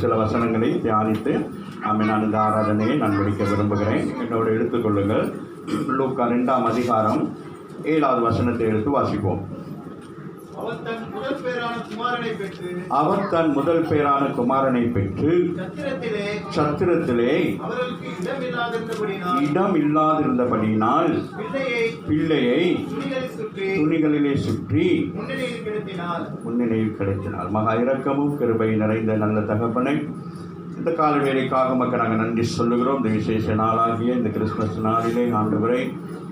சில வசனங்களை தியானித்து நான் இந்த ஆராதனையை நான் முடிக்க விரும்புகிறேன். என்னோடு எடுத்துக்கொள்ளுங்கள். லூக்கா 2ஆம் அதிகாரம் 7வது வசனத்தை எடுத்து வாசிப்போம். அவர் தன் முதல் பேரான குமாரனை பெற்று சத்திரத்திலே இடம் இல்லாதிருந்தபடியினால் பிள்ளையை துணிகளிலே சுற்றி முன்னணியில் கிடத்தினார். மகா இரக்கமும் கிருபை நிறைந்த நல்ல தகப்பனை, இந்த கால வேலைக்காக மக்கள் நாங்கள் நன்றி சொல்லுகிறோம். இந்த விசேஷ நாளாகிய இந்த கிறிஸ்துமஸ் நாளிலே ஆண்டவரை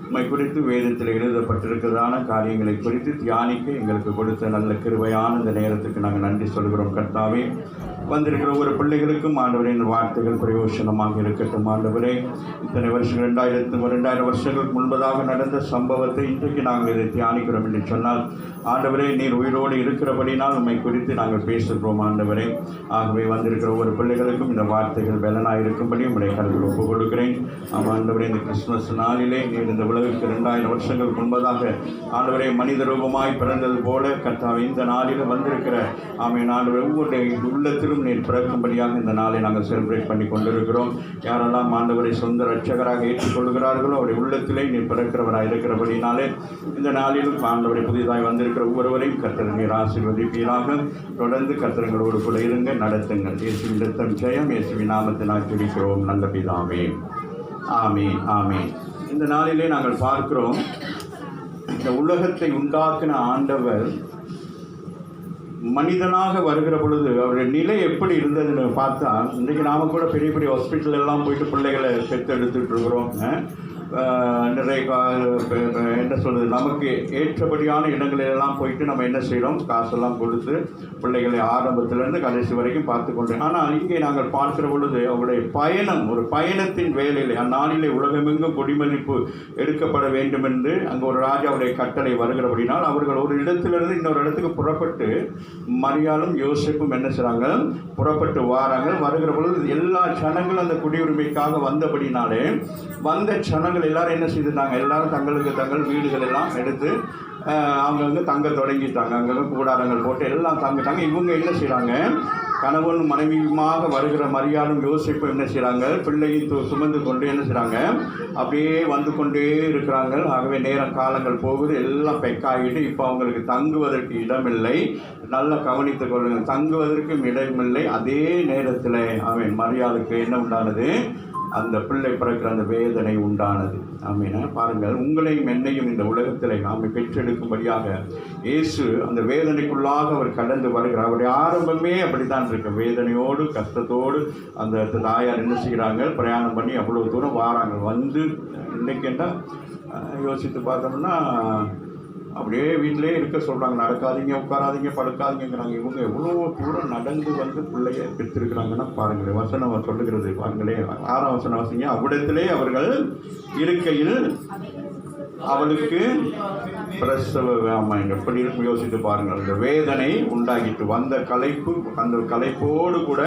உம்மை குறித்து வேதத்தில் எழுதப்பட்டிருக்கிறதான காரியங்களை குறித்து தியானிக்க எங்களுக்கு கொடுத்த நல்ல கிருபையான இந்த நேரத்துக்கு நாங்கள் நன்றி சொல்கிறோம். கர்த்தாவே, வந்திருக்கிற ஒவ்வொரு பிள்ளைகளுக்கும் ஆண்டவரே இந்த வார்த்தைகள் பிரயோஜனமாக இருக்கட்டும். ஆண்டவரே, இத்தனை வருஷம் 2000 வருஷங்களுக்கு முன்பதாக நடந்த சம்பவத்தை இன்றைக்கு நாங்கள் இதை தியானிக்கிறோம் என்று சொன்னால், ஆண்டவரே நீர் உயிரோடு இருக்கிறபடினால் உண்மை குறித்து நாங்கள் பேசுகிறோம். ஆண்டவரே, ஆகவே வந்திருக்கிற ஒவ்வொரு பிள்ளைகளுக்கும் இந்த வார்த்தைகள் பலனாக இருக்கும்படி உங்களுடைய கருத்தில் ஒப்புக் கொடுக்கிறேன். ஆண்டவரே, இந்த கிறிஸ்துமஸ் நாளிலே நீர் இந்த உலகிற்கு 2000 வருஷங்களுக்கு முன்பதாக ஆண்டவரே மனித ரூபமாய் பிறந்தது போல கர்த்தாவே இந்த நாளில் வந்திருக்கிற ஆண்டவரே ஒவ்வொரு உள்ளத்திலும் நீர் பிறக்கும்படியாக இந்த நாளை நாங்கள் செலிப்ரேட் பண்ணி கொண்டிருக்கிறோம். யாரெல்லாம் ஆண்டவரை சொந்த ரட்சகராக ஏற்றுக்கொள்கிறார்களோ அவருடைய உள்ளத்திலே நீர் பிறக்கிறவராக இருக்கிறபடினாலே இந்த நாளிலும் ஆண்டவரை புதிதாக வந்திருக்கிற ஒவ்வொருவரையும் கர்த்தர் நீர் ஆசீர்வதிப்பீராக. தொடர்ந்து கர்த்தர்களோடு கூட இருங்க, நடத்துங்கள். இயேசுவின் இரத்தம் ஜெயம். இயேசுவின் நாமத்தினால் ஜெபிக்கிறோம் நல்ல பிதாவே. ஆமென், ஆமென். இந்த நாளிலே நாங்கள் பார்க்கிறோம், இந்த உலகத்தை உண்டாக்கின ஆண்டவர் மனிதனாக வருகிற பொழுது அவருடைய நிலை எப்படி இருந்ததுன்னு பார்த்தா, இன்றைக்கு நாம் கூட பெரிய பெரிய ஹாஸ்பிட்டல் எல்லாம் போயிட்டு பிள்ளைகளை பெற்றெடுத்துட்டு இருக்கிறோம். நிறைய என்ன சொல்கிறது, நமக்கு ஏற்றபடியான இடங்களெல்லாம் போயிட்டு நம்ம என்ன செய்கிறோம், காசெல்லாம் கொடுத்து பிள்ளைகளை ஆரம்பத்திலேருந்து கடைசி வரைக்கும் பார்த்து கொண்டோம். ஆனால் இங்கே நாங்கள் பார்க்கிற பொழுது அவருடைய பயணம் ஒரு பயணத்தின் வேலையில் அந்நாளிலே உலகமெங்கும் குடிமதிப்பு எடுக்கப்பட வேண்டும் என்று அங்கே ஒரு ராஜாவுடைய கட்டளை வருகிறபடினால் அவர்கள் ஒரு இடத்திலிருந்து இன்னொரு இடத்துக்கு புறப்பட்டு மரியாளும் யோசேப்பும் என்ன செய்கிறாங்க, புறப்பட்டு வருகிற பொழுது எல்லா ஜனங்களும் அந்த குடியுரிமைக்காக வந்தபடினாலே வந்த ஜனங்கள் எல்லாரும் என்ன செய்துட்டாங்க, எல்லாரும் தங்களுக்கு தங்கள் வீடுகள் எல்லாம் எடுத்து அவங்கவுங்க தங்க தொடங்கிட்டாங்க. அங்கங்கே கூடாரங்கள் போட்டு எல்லாம் தங்கிட்டாங்க. இவங்க என்ன செய்கிறாங்க, கணவன் மனைவியுமாக வருகிற மரியாளும் யோசிப்பும் என்ன செய்கிறாங்க, பிள்ளையும் சுமந்து கொண்டு என்ன செய்கிறாங்க, அப்படியே வந்து கொண்டே இருக்கிறாங்க. ஆகவே நேரம் காலங்கள் போகுது, எல்லாம் பெக்காகிட்டு இப்போ அவங்களுக்கு தங்குவதற்கு இடமில்லை. நல்லா கவனித்துக் கொள்ளுங்கள், தங்குவதற்கும் இடமில்லை. அதே நேரத்தில் அவன் மரியாளுக்கு என்ன உண்டானது, அந்த பிள்ளை பிறக்கிற அந்த வேதனை உண்டானது. ஆமீனா. பாருங்கள், உங்களையும் என்னையும் இந்த உலகத்தில் நாம் பெற்றெடுக்கும்படியாக இயேசு அந்த வேதனைக்குள்ளாக அவர் கடந்து வருகிறார். அவருடைய ஆரம்பமே அப்படித்தான் இருக்கு, வேதனையோடு கஷ்டத்தோடு அந்த தாயார் என்ன செய்கிறாங்க, பிரயாணம் பண்ணி அவ்வளோ தூரம் வாராங்க. வந்து இன்னைக்கு என்ன யோசித்து பார்த்தோம்னா, அப்படியே வீட்டிலே இருக்க சொல்கிறாங்க, நடக்காதீங்க, உட்காராதீங்க, படுக்காதீங்கிறாங்க. இவங்க எவ்வளோ தூரம் நடந்து வந்து பிள்ளைய பெற்றிருக்கிறாங்கன்னா பாருங்களேன். வசனம் சொல்லுகிறது பாருங்களேன், 6ஆம் வசனம் வாசிங்க. அவ்விடத்திலே அவர்கள் இருக்கையில் அவளுக்கு பிரசவ வேமாங்க. எப்படி இருக்கும் யோசித்து பாருங்கள். அந்த வேதனை உண்டாகிட்டு வந்த களைப்பு, அந்த களைப்போடு கூட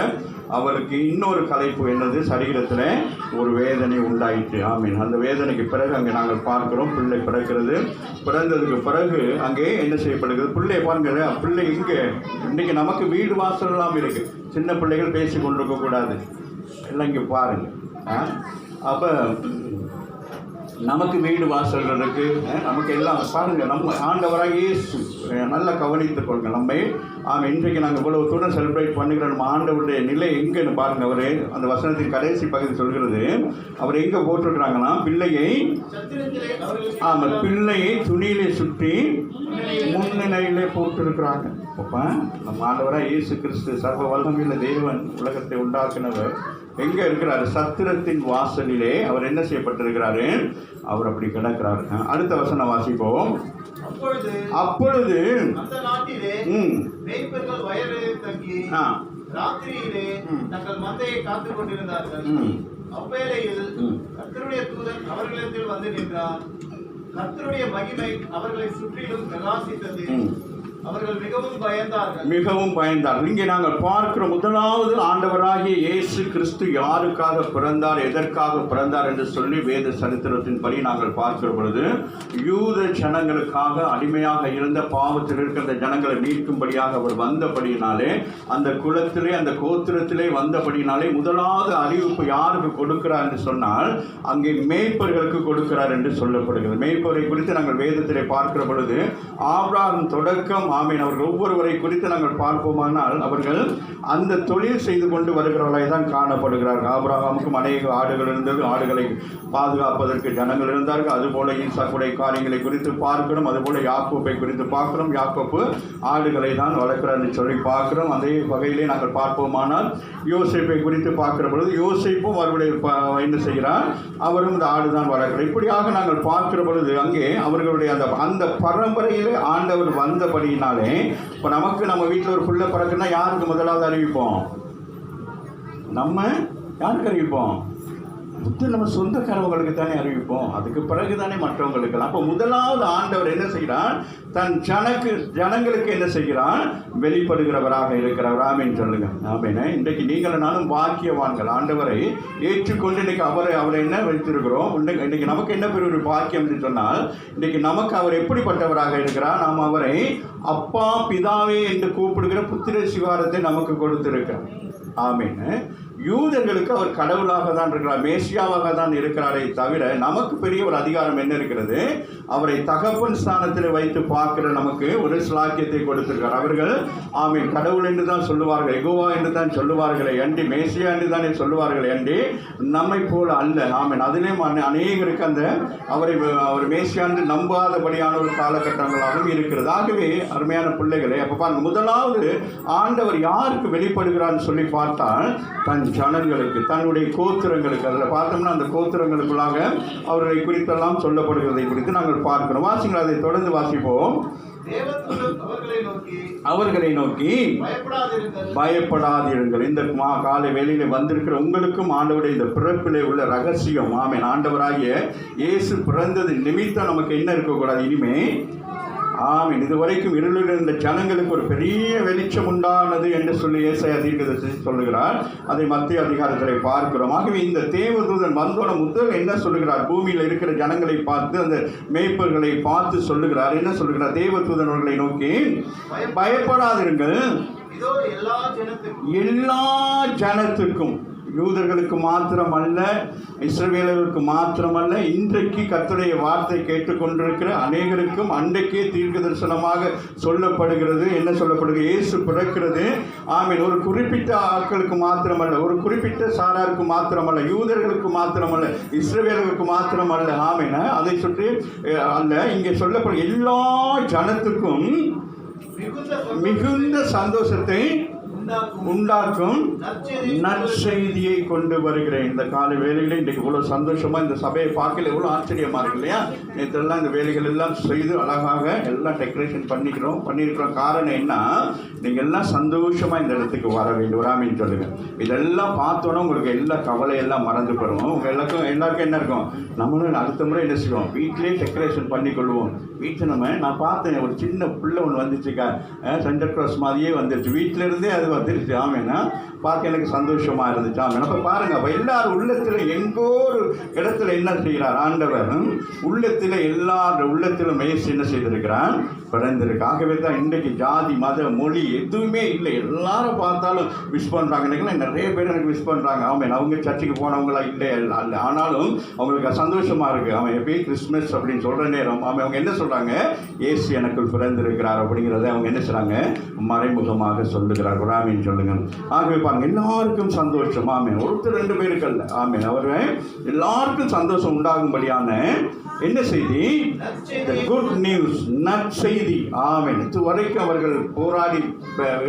அவளுக்கு இன்னொரு களைப்பு என்னது, சரீரத்தில் ஒரு வேதனை உண்டாயிட்டு. ஆமீன். அந்த வேதனைக்கு பிறகு அங்கே நாங்கள் பார்க்கிறோம், பிள்ளை பிறக்கிறது. பிறந்ததுக்கு பிறகு அங்கே என்ன செய்யப்படுகிறது, பிள்ளை பாருங்கள். பிள்ளை இங்கே இன்றைக்கி நமக்கு வீடு வாசல்லாம் இருக்குது, சின்ன பிள்ளைகள் பேசி கொண்டிருக்கக்கூடாது எல்லாம் இங்கே பாருங்கள். அப்போ நமக்கு வீடு வாசல்கள் இருக்குது, நமக்கு எல்லாம் பாருங்கள். நம்ம ஆண்டவராக இயேசு நல்லா கவனித்துக் கொள்ளுங்க. நம்ம இன்றைக்கு நாங்கள் இவ்வளவு தூரம் செலிப்ரேட் பண்ணுகிற நம்ம ஆண்டவருடைய நிலை எங்கன்னு பாருங்கள். அவர் அந்த வசனத்தின் கடைசி பகுதி சொல்கிறது, அவர் எங்கே போட்டிருக்கிறாங்கன்னா, பிள்ளையை பிள்ளையை துணியிலே சுற்றி முன்னிலையிலே போட்டிருக்கிறாங்க. அப்போ நம்ம ஆண்டவராக இயேசு கிறிஸ்து சர்வ வல்லமையுள்ள தேவன், உலகத்தை உண்டாக்கினவர், எங்கே இருக்கிறாரு, சத்திரத்தின் வாசலிலே அவர் என்ன செய்யப்பட்டிருக்கிறாரு, அவர் அப்படி கிடக்கிறாரு. அடுத்த வசனம் வாசிப்போம். அப்பொழுது அந்த நாட்டிலே மேய்ப்பர்கள் வயலில் தங்கி ராத்திரியிலே தங்கள் மந்தையை காத்துக் கொண்டிருந்தார்கள். அவ்வேளையில் கர்த்தருடைய தூதன் அவர்களிடத்தில் வந்து நின்றார். கர்த்தருடைய மகிமை அவர்களை சுற்றிலும் பிரகாசித்தது. அவர்கள் மிகவும் பயந்தார்கள். மிகவும் பயந்தார்கள். இங்கே நாங்கள் பார்க்கிற முதலாவது ஆண்டவராகிய இயேசு கிறிஸ்து யாருக்காக பிறந்தார், எதற்காக பிறந்தார் என்று சொல்லி வேத சரித்திரத்தின்படி நாங்கள் பார்க்கிற பொழுது, யூத ஜனங்களுக்காக அடிமையாக இருந்த பாவத்தில் இருக்கிற ஜனங்களை மீட்கும்படியாக அவர் வந்தபடியினாலே, அந்த குலத்திலே அந்த கோத்திரத்திலே வந்தபடியினாலே முதலாவது அறிவிப்பு யாருக்கு கொடுக்கிறார் என்று சொன்னால் அங்கே மேய்ப்பர்களுக்கு கொடுக்கிறார் என்று சொல்லப்படுகிறது. மேய்ப்பரை குறித்து நாங்கள் வேதத்திலே பார்க்கிற பொழுது ஆபிரகாம் தொடக்கம் ஆமீன் அவர்கள் ஒவ்வொருவரை குறித்து நாங்கள் பார்ப்போமானால் அவர்கள் அந்த தொழில் செய்து கொண்டு வருகிறவர்களாய் தான் காணப்படுகிறார்கள். ஆபிரகாமுக்கும் அநேக ஆடுகள் இருந்தது, ஆடுகளை பாதுகாப்பதற்கு ஜனங்கள் இருந்தார்கள். அதுபோல ஈசாக்குடைய காரியங்களை குறித்து பார்க்கிறோம். அதுபோல யாக்கோப்பை குறித்து பார்க்கிறோம். யாக்கோப்பு ஆடுகளை தான் வளர்க்கிறார் என்று சொல்லி பார்க்கிறோம். அதே வகையிலே நாங்கள் பார்ப்போமானால் யோசேப்பை குறித்து பார்க்கிற பொழுது யோசேப்பும் அவருடைய என்ன செய்கிறார், அவரும் இந்த ஆடு தான் வளர்க்கிறார். இப்படியாக நாங்கள் பார்க்கிற பொழுது அங்கே அவர்களுடைய அந்த பரம்பரையிலே ஆண்டவர் வந்தபடியினாலே, இப்போ நமக்கு நம்ம வீட்டில் ஒரு பிள்ளை பிறக்குன்னா யாருக்கு முதலாவது அறிவிப்போம்? நம்ம யாருக்கு அறிவிப்போம்? நம்ம சொந்தக்காரவங்களுக்கு தானே அறிவிப்போம். அதுக்கு பிறகு தானே மற்றவங்களுக்கு. அப்போ முதலாவது ஆண்டவர் என்ன செய்கிறார், தன் ஜனங்களுக்கு என்ன செய்கிறார், வெளிப்படுகிறவராக இருக்கிறவர். ஆமீன் சொல்லுங்க. ஆமீன. இன்றைக்கு நீங்கள் நானும் பாக்கியவான்கள். ஆண்டவரை ஏற்றுக்கொண்டு இன்றைக்கு அவரை என்ன வைத்திருக்கிறோம். இன்றைக்கு நமக்கு என்ன பெரிய ஒரு பாக்கியம் என்று சொன்னால், இன்றைக்கு நமக்கு அவர் எப்படிப்பட்டவராக இருக்கிறார், நாம் அவரை அப்பா பிதாவே என்று கூப்பிடுகிற புத்திர சிவாரத்தை நமக்கு கொடுத்திருக்கிறார். ஆமீன். யூதர்களுக்கு அவர் கடவுளாக தான் இருக்கிறார், மேசியாவாக தான் இருக்கிறாரே தவிர நமக்கு பெரிய ஒரு அதிகாரம் என்ன இருக்கிறது, அவரை தகப்பன் ஸ்தானத்தில் வைத்து பார்க்கிற நமக்கு ஒரு ஸ்லாக்கியத்தை கொடுத்திருக்கிறார். அவர்கள் ஆமீன் கடவுள் என்று தான் சொல்லுவார்கள், எகோவா என்று தான் சொல்லுவார்களே அண்டி, மேசியா என்று தானே சொல்லுவார்களே அண்டி, நம்மை போல அல்ல. ஆமீன். அதிலேயும் அநேகருக்கு அந்த அவர் மேசியா என்று நம்பாதபடியான ஒரு காலகட்டங்களாகவும் இருக்கிறது. ஆகவே அருமையான பிள்ளைகளை, அப்போ பாருங்க, முதலாவது ஆண்டவர் யாருக்கு வெளிப்படுகிறான்னு சொல்லி பார்த்தால் தன் ஜனங்களுக்கு, தன்னுடைய கோத்திரங்களுக்கு. அதில் பார்த்தோம்னா அந்த கோத்திரங்களுக்குள்ளாக அவர்களை குறித்தெல்லாம் சொல்லப்படுகிறதை குறித்து நாங்கள் பார்க்கிறோம். வாசிங்கள், அதை தொடர்ந்து வாசிப்போம். அவர்களை நோக்கி பயப்படாதிருங்கள். இந்த காலை வேளையில வந்திருக்கிற உங்களுக்கும் ஆண்டவருடைய இந்த பிறப்பிலே உள்ள ரகசியம், ஆமென், ஆண்டவராகிய இயேசு பிறந்தது நிமித்தம் நமக்கு என்ன இருக்கக்கூடாது இனிமே. ஆமீன். இதுவரைக்கும் இருளில் இருந்த ஜனங்களுக்கு ஒரு பெரிய வெளிச்சம் உண்டானது என்று சொல்லி ஏசாயா தீர்க்கதரிசி சொல்லுகிறார். அதை மத்திய அதிகாரத்தில் பார்க்கிறோம். ஆகவே இந்த தேவதூதன் வந்தோட முதல் என்ன சொல்லுகிறார், பூமியில் இருக்கிற ஜனங்களை பார்த்து, அந்த மேய்ப்பர்களை பார்த்து சொல்லுகிறார். என்ன சொல்லுகிறார், தேவதூதன் அவர்களை நோக்கி பயப்படாதிருங்கள். எல்லா ஜனத்துக்கும், யூதர்களுக்கு மாத்திரமல்ல, இஸ்ரவேலர்களுக்கு மாத்திரமல்ல, இன்றைக்கு கர்த்தருடைய வார்த்தை கேட்டுக்கொண்டிருக்கிற அநேகருக்கும் அன்றைக்கே தீர்க்க தரிசனமாக சொல்லப்படுகிறது. என்ன சொல்லப்படுகிறது, இயேசு பிறக்கிறது. ஆமீன். ஒரு குறிப்பிட்ட ஆட்களுக்கு மாத்திரமல்ல, ஒரு குறிப்பிட்ட சாராருக்கு மாத்திரமல்ல, யூதர்களுக்கு மாத்திரமல்ல, இஸ்ரவேலர்களுக்கு மாத்திரமல்ல. ஆமீன். அதை சுற்றி அல்ல, இங்கே சொல்லப்படும் எல்லா ஜனத்துக்கும் மிகுந்த சந்தோஷத்தை உண்டாக்கும் நற்செய்தியை கொண்டு வருகிறேன். இந்த காலை வேலையில இன்றைக்கு இவ்வளவு சந்தோஷமா இந்த சபையை பார்க்கல, எவ்வளவு ஆச்சரியமா இருக்கு இல்லையா? நேற்றெல்லாம் இந்த வேலைகள் எல்லாம் செய்து அழகாக எல்லாம் டெக்கரேஷன் பண்ணியிருக்கிறோம். காரணம் என்ன, நீங்க எல்லாம் சந்தோஷமா இந்த இடத்துக்கு வர வேண்டும். வராமின்னு சொல்லுங்க. இதெல்லாம் பார்த்தோன்னா உங்களுக்கு எல்லா கவலையெல்லாம் மறந்து போடுவோம். உங்க எல்லாருக்கும் என்ன இருக்கும், நம்மளும் அடுத்த முறை என்ன செய்வோம், வீட்டிலேயே டெக்கரேஷன் பண்ணி கொள்வோம். வீட்டில் நான் பார்த்தேன், ஒரு சின்ன பிள்ளை ஒன்று வந்துச்சுக்கா, சென்டர் கிராஸ் மாதிரியே வந்துருச்சு, வீட்டில இருந்தே அது வந்துருச்சு. ஆமேனா, பார்க்க எனக்கு சந்தோஷமா இருந்துச்சு. ஆமேன். அப்ப பாருங்க, அப்ப எல்லாரும் உள்ளத்துல எங்கோ ஒரு இடத்துல என்ன செய்கிறார் ஆண்டவர், உள்ளத்துல எல்லாரும் உள்ளத்திலும் மேய்ச்சி என்ன செய்திருக்கிறார், பிறந்திருக்கு. ஆகவே தான் இன்றைக்கு ஜாதி மத மொழி எதுவுமே இல்லை. எல்லாரும் பார்த்தாலும் விஷ் பண்றாங்க. நிறைய பேர் எனக்கு விஷ் பண்றாங்க. ஆமேன். அவங்க சர்ச்சுக்கு போனவங்களா இல்லை அல்ல, ஆனாலும் அவங்களுக்கு சந்தோஷமா இருக்கு. அவன் எப்பயும் கிறிஸ்துமஸ் அப்படின்னு சொல்ற நேரம் அவங்க என்ன சொல்றாங்க, இயேசு எனக்குள் பிறந்திருக்கிறார் அப்படிங்கிறத அவங்க என்ன செய்றாங்க, மறைமுகமாக சொல்லுகிறார்கள். ஆமீன் சொல்லுங்க. ஆகவே பாருங்க, எல்லாருக்கும் சந்தோஷம். ஆமீன். ஒருத்தர் ரெண்டு பேருக்கு அல்ல. ஆமீன். அவர்கள் எல்லாருக்கும் சந்தோஷம் உண்டாகும்படியான என்ன செய்தி, குட் நியூஸ், நற்செய்தி. ஆமீன். இதுவரைக்கும் அவர்கள் போராடி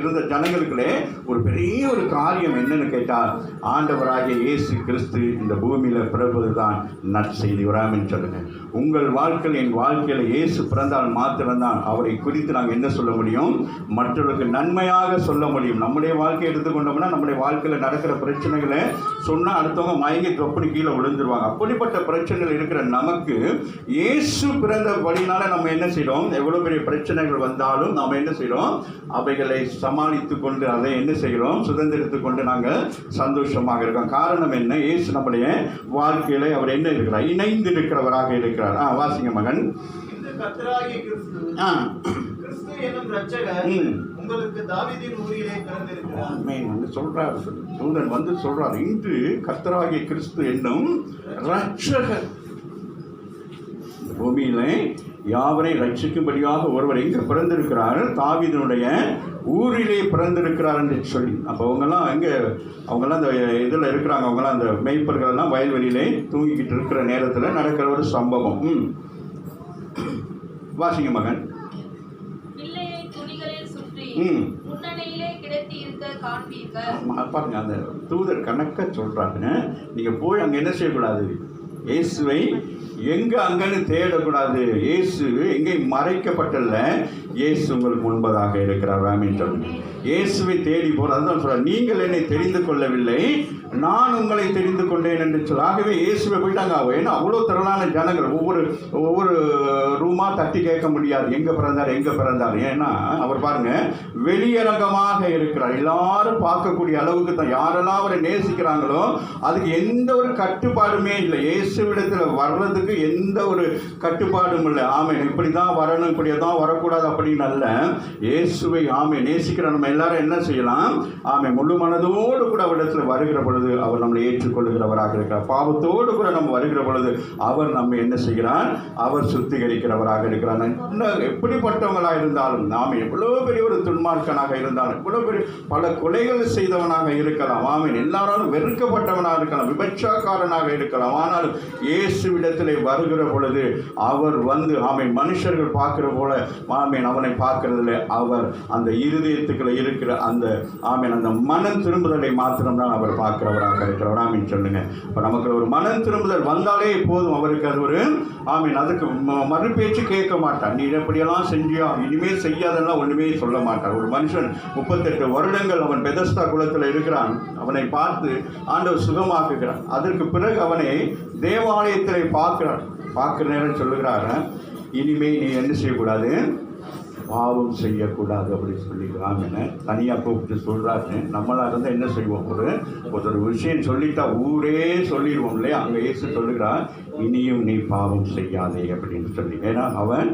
இருந்த ஜனங்களுக்குள்ளே ஒரு பெரிய ஒரு காரியம் என்னன்னு கேட்டால், ஆண்டவராகிய இயேசு கிறிஸ்து இந்த பூமியில பிறப்பதுதான் நற்செய்தி. ஆமீன் சொல்லுங்க. உங்கள் வாழ்க்கையில் என் வாழ்க்கையில் இயேசு பிறந்தால் மாத்திரம்தான் அவரை குறித்து நாங்கள் என்ன சொல்ல முடியும், மற்றவர்களுக்கு நன்மையாக சொல்ல முடியும். நம்முடைய வாழ்க்கையை எடுத்துக்கொண்டோம்னா நம்முடைய வாழ்க்கையில் நடக்கிற பிரச்சனைகளை சொன்னால் அடுத்தவங்க மயங்கி தொப்படி கீழே விழுந்துருவாங்க. அப்படிப்பட்ட பிரச்சனைகள் இருக்கிற நமக்கு இயேசு பிறந்த வழியினால நம்ம என்ன செய்கிறோம், எவ்வளோ பெரிய பிரச்சனைகள் வந்தாலும் நாம் என்ன செய்கிறோம், அவைகளை சமாளித்து கொண்டு அதை என்ன செய்கிறோம், சுதந்திரித்து கொண்டு நாங்கள் சந்தோஷமாக இருக்கோம். காரணம் என்ன, இயேசு நம்முடைய வாழ்க்கையில அவர் என்ன இருக்கிறார், இணைந்து இருக்கிறவராக இருக்கிறார். வாசிங்க மகன். இந்த கர்த்தராகிய கிறிஸ்து என்னும் இரட்சகர் உங்களுக்கு தாவீதின் ஊரிலே பிறந்திருக்கிறார். சொல்றார், தூதன் வந்து சொல்றார், இன்று கர்த்தராகிய கிறிஸ்து என்னும் இரட்சகர் பூமியிலே யாவரை ரட்சிக்கும்படியாக ஒருவர் எங்கே பிறந்திருக்கிறார், தாவீதினுடைய ஊரிலே பிறந்திருக்கிறார் என்று சொல்லி. அப்போ அவங்கெல்லாம் அவங்கெல்லாம் அந்த இதில் இருக்கிறாங்க, அவங்கெல்லாம் அந்த மேய்ப்பர்கள்லாம் வயல்வெளியிலே தூங்கிக்கிட்டு இருக்கிற நேரத்தில் நடக்கிற ஒரு சம்பவம். வாசிங்க மகன். பாருங்க, அந்த தூதர் கணக்க சொல்றாங்க, நீங்க போய் அங்க என்ன செய்யக்கூடாது, இயேசுவை எங்க அங்கன்னு தேடக்கூடாது. இயேசு எங்கே மறைக்கப்பட்டல்ல, இயேசு உங்களுக்கு முன்பதாக இருக்கிறார். ஆமென் சொல்லுங்க. இயேசுவை தேடி போறது தான் சொல்ற, நீங்கள் என்னை தெரிந்து கொள்ளவில்லை, நான் உங்களை தெரிந்து கொண்டேன் என்று சொல்ல. ஆகவே இயேசுவை போயிட்டாங்க. ஏன்னா அவ்வளோ திரளான ஜனங்கள், ஒவ்வொரு ரூமா தட்டி கேட்க முடியாது, எங்க பிறந்தார். ஏன்னா அவர் பாருங்க வெளியரங்கமாக இருக்கிறார், எல்லாரும் பார்க்கக்கூடிய அளவுக்கு தான். யாரெல்லாம் அவரை நேசிக்கிறாங்களோ அதுக்கு எந்த ஒரு கட்டுப்பாடுமே இல்லை. இயேசுவிடத்தில் வர்றதுக்கு எந்த ஒரு கட்டுப்பாடும் இல்லை. ஆமென், இப்படி தான் வரணும், இப்படி தான் வரக்கூடாது அப்படின்னு அல்ல. இயேசுவை நேசிக்கிற நம்ம எல்லாரும் என்ன செய்யலாம், முழு மனதோடு கூட அவரிடத்தில் வருகிற பொழுது அவர் நம்மளை ஏற்றுக்கொள்கிறவராக இருக்கிறார். பாவத்தோடு கூட நம்ம வருகிற பொழுது அவர் நம்ம என்ன செய்கிறார், அவர் சுத்திகரிக்கிறவராக இருக்கிறார். எப்படிப்பட்டவங்களாக இருந்தாலும், நாம் எவ்வளோ பெரிய ஒரு துன்மார்க்கனாக இருந்தாலும், எவ்வளோ பெரிய பல கொலைகள் செய்தவனாக இருக்கலாம், எல்லாராலும் வெறுக்கப்பட்டவனாக இருக்கலாம், விபச்சாக்காரனாக இருக்கலாம், ஆனாலும் இயேசுவிடத்தில் வருகிற பொழுது அவர் வந்து மனுஷர்கள் பார்க்கிற போல அவனை பார்க்கறதில்லை. அவர் அந்த இருதயத்துக்குள்ள இருக்கிற அந்த அந்த மனம் திரும்புதலை மாத்திரம்தான் அவர் பார்க்கிறவராக இருக்கிறவர். ஆமீன் சொல்லுங்க. இப்போ நமக்கு ஒரு மனம் திரும்புதல் வந்தாலே போதும், அவருக்கு அது ஒரு அதுக்கு மறுபேச்சு கேட்க மாட்டார். நீ எப்படியெல்லாம் செஞ்சியா, இனிமேல் செய்யாதெல்லாம் ஒன்றுமே சொல்ல மாட்டார். ஒரு மனுஷன் 38 வருடங்கள் அவன் பெதஸ்தா குலத்தில் இருக்கிறான், அவனை பார்த்து ஆண்டவர் சுகமாக்குகிறான். அதற்கு பிறகு அவனை தேவாலயத்தில் பார்க்கிற நேரம் சொல்லுகிறார், இனிமே நீ என்ன செய்யக்கூடாது, பாவம் செய்யக்கூடாது அப்படின்னு சொல்லிக்கிறாங்க. தனியாக கூப்பிட்டு சொல்கிறாரு. நம்மளாக இருந்தால் என்ன செய்வோம், ஒரு விஷயம் சொல்லிட்டா ஊரே சொல்லிடுவோம் இல்லையா. அங்கே இயேசு சொல்லுகிறார், இனியும் நீ பாவம் செய்யாதே அப்படின்னு சொல்லி. ஏன்னா அவன்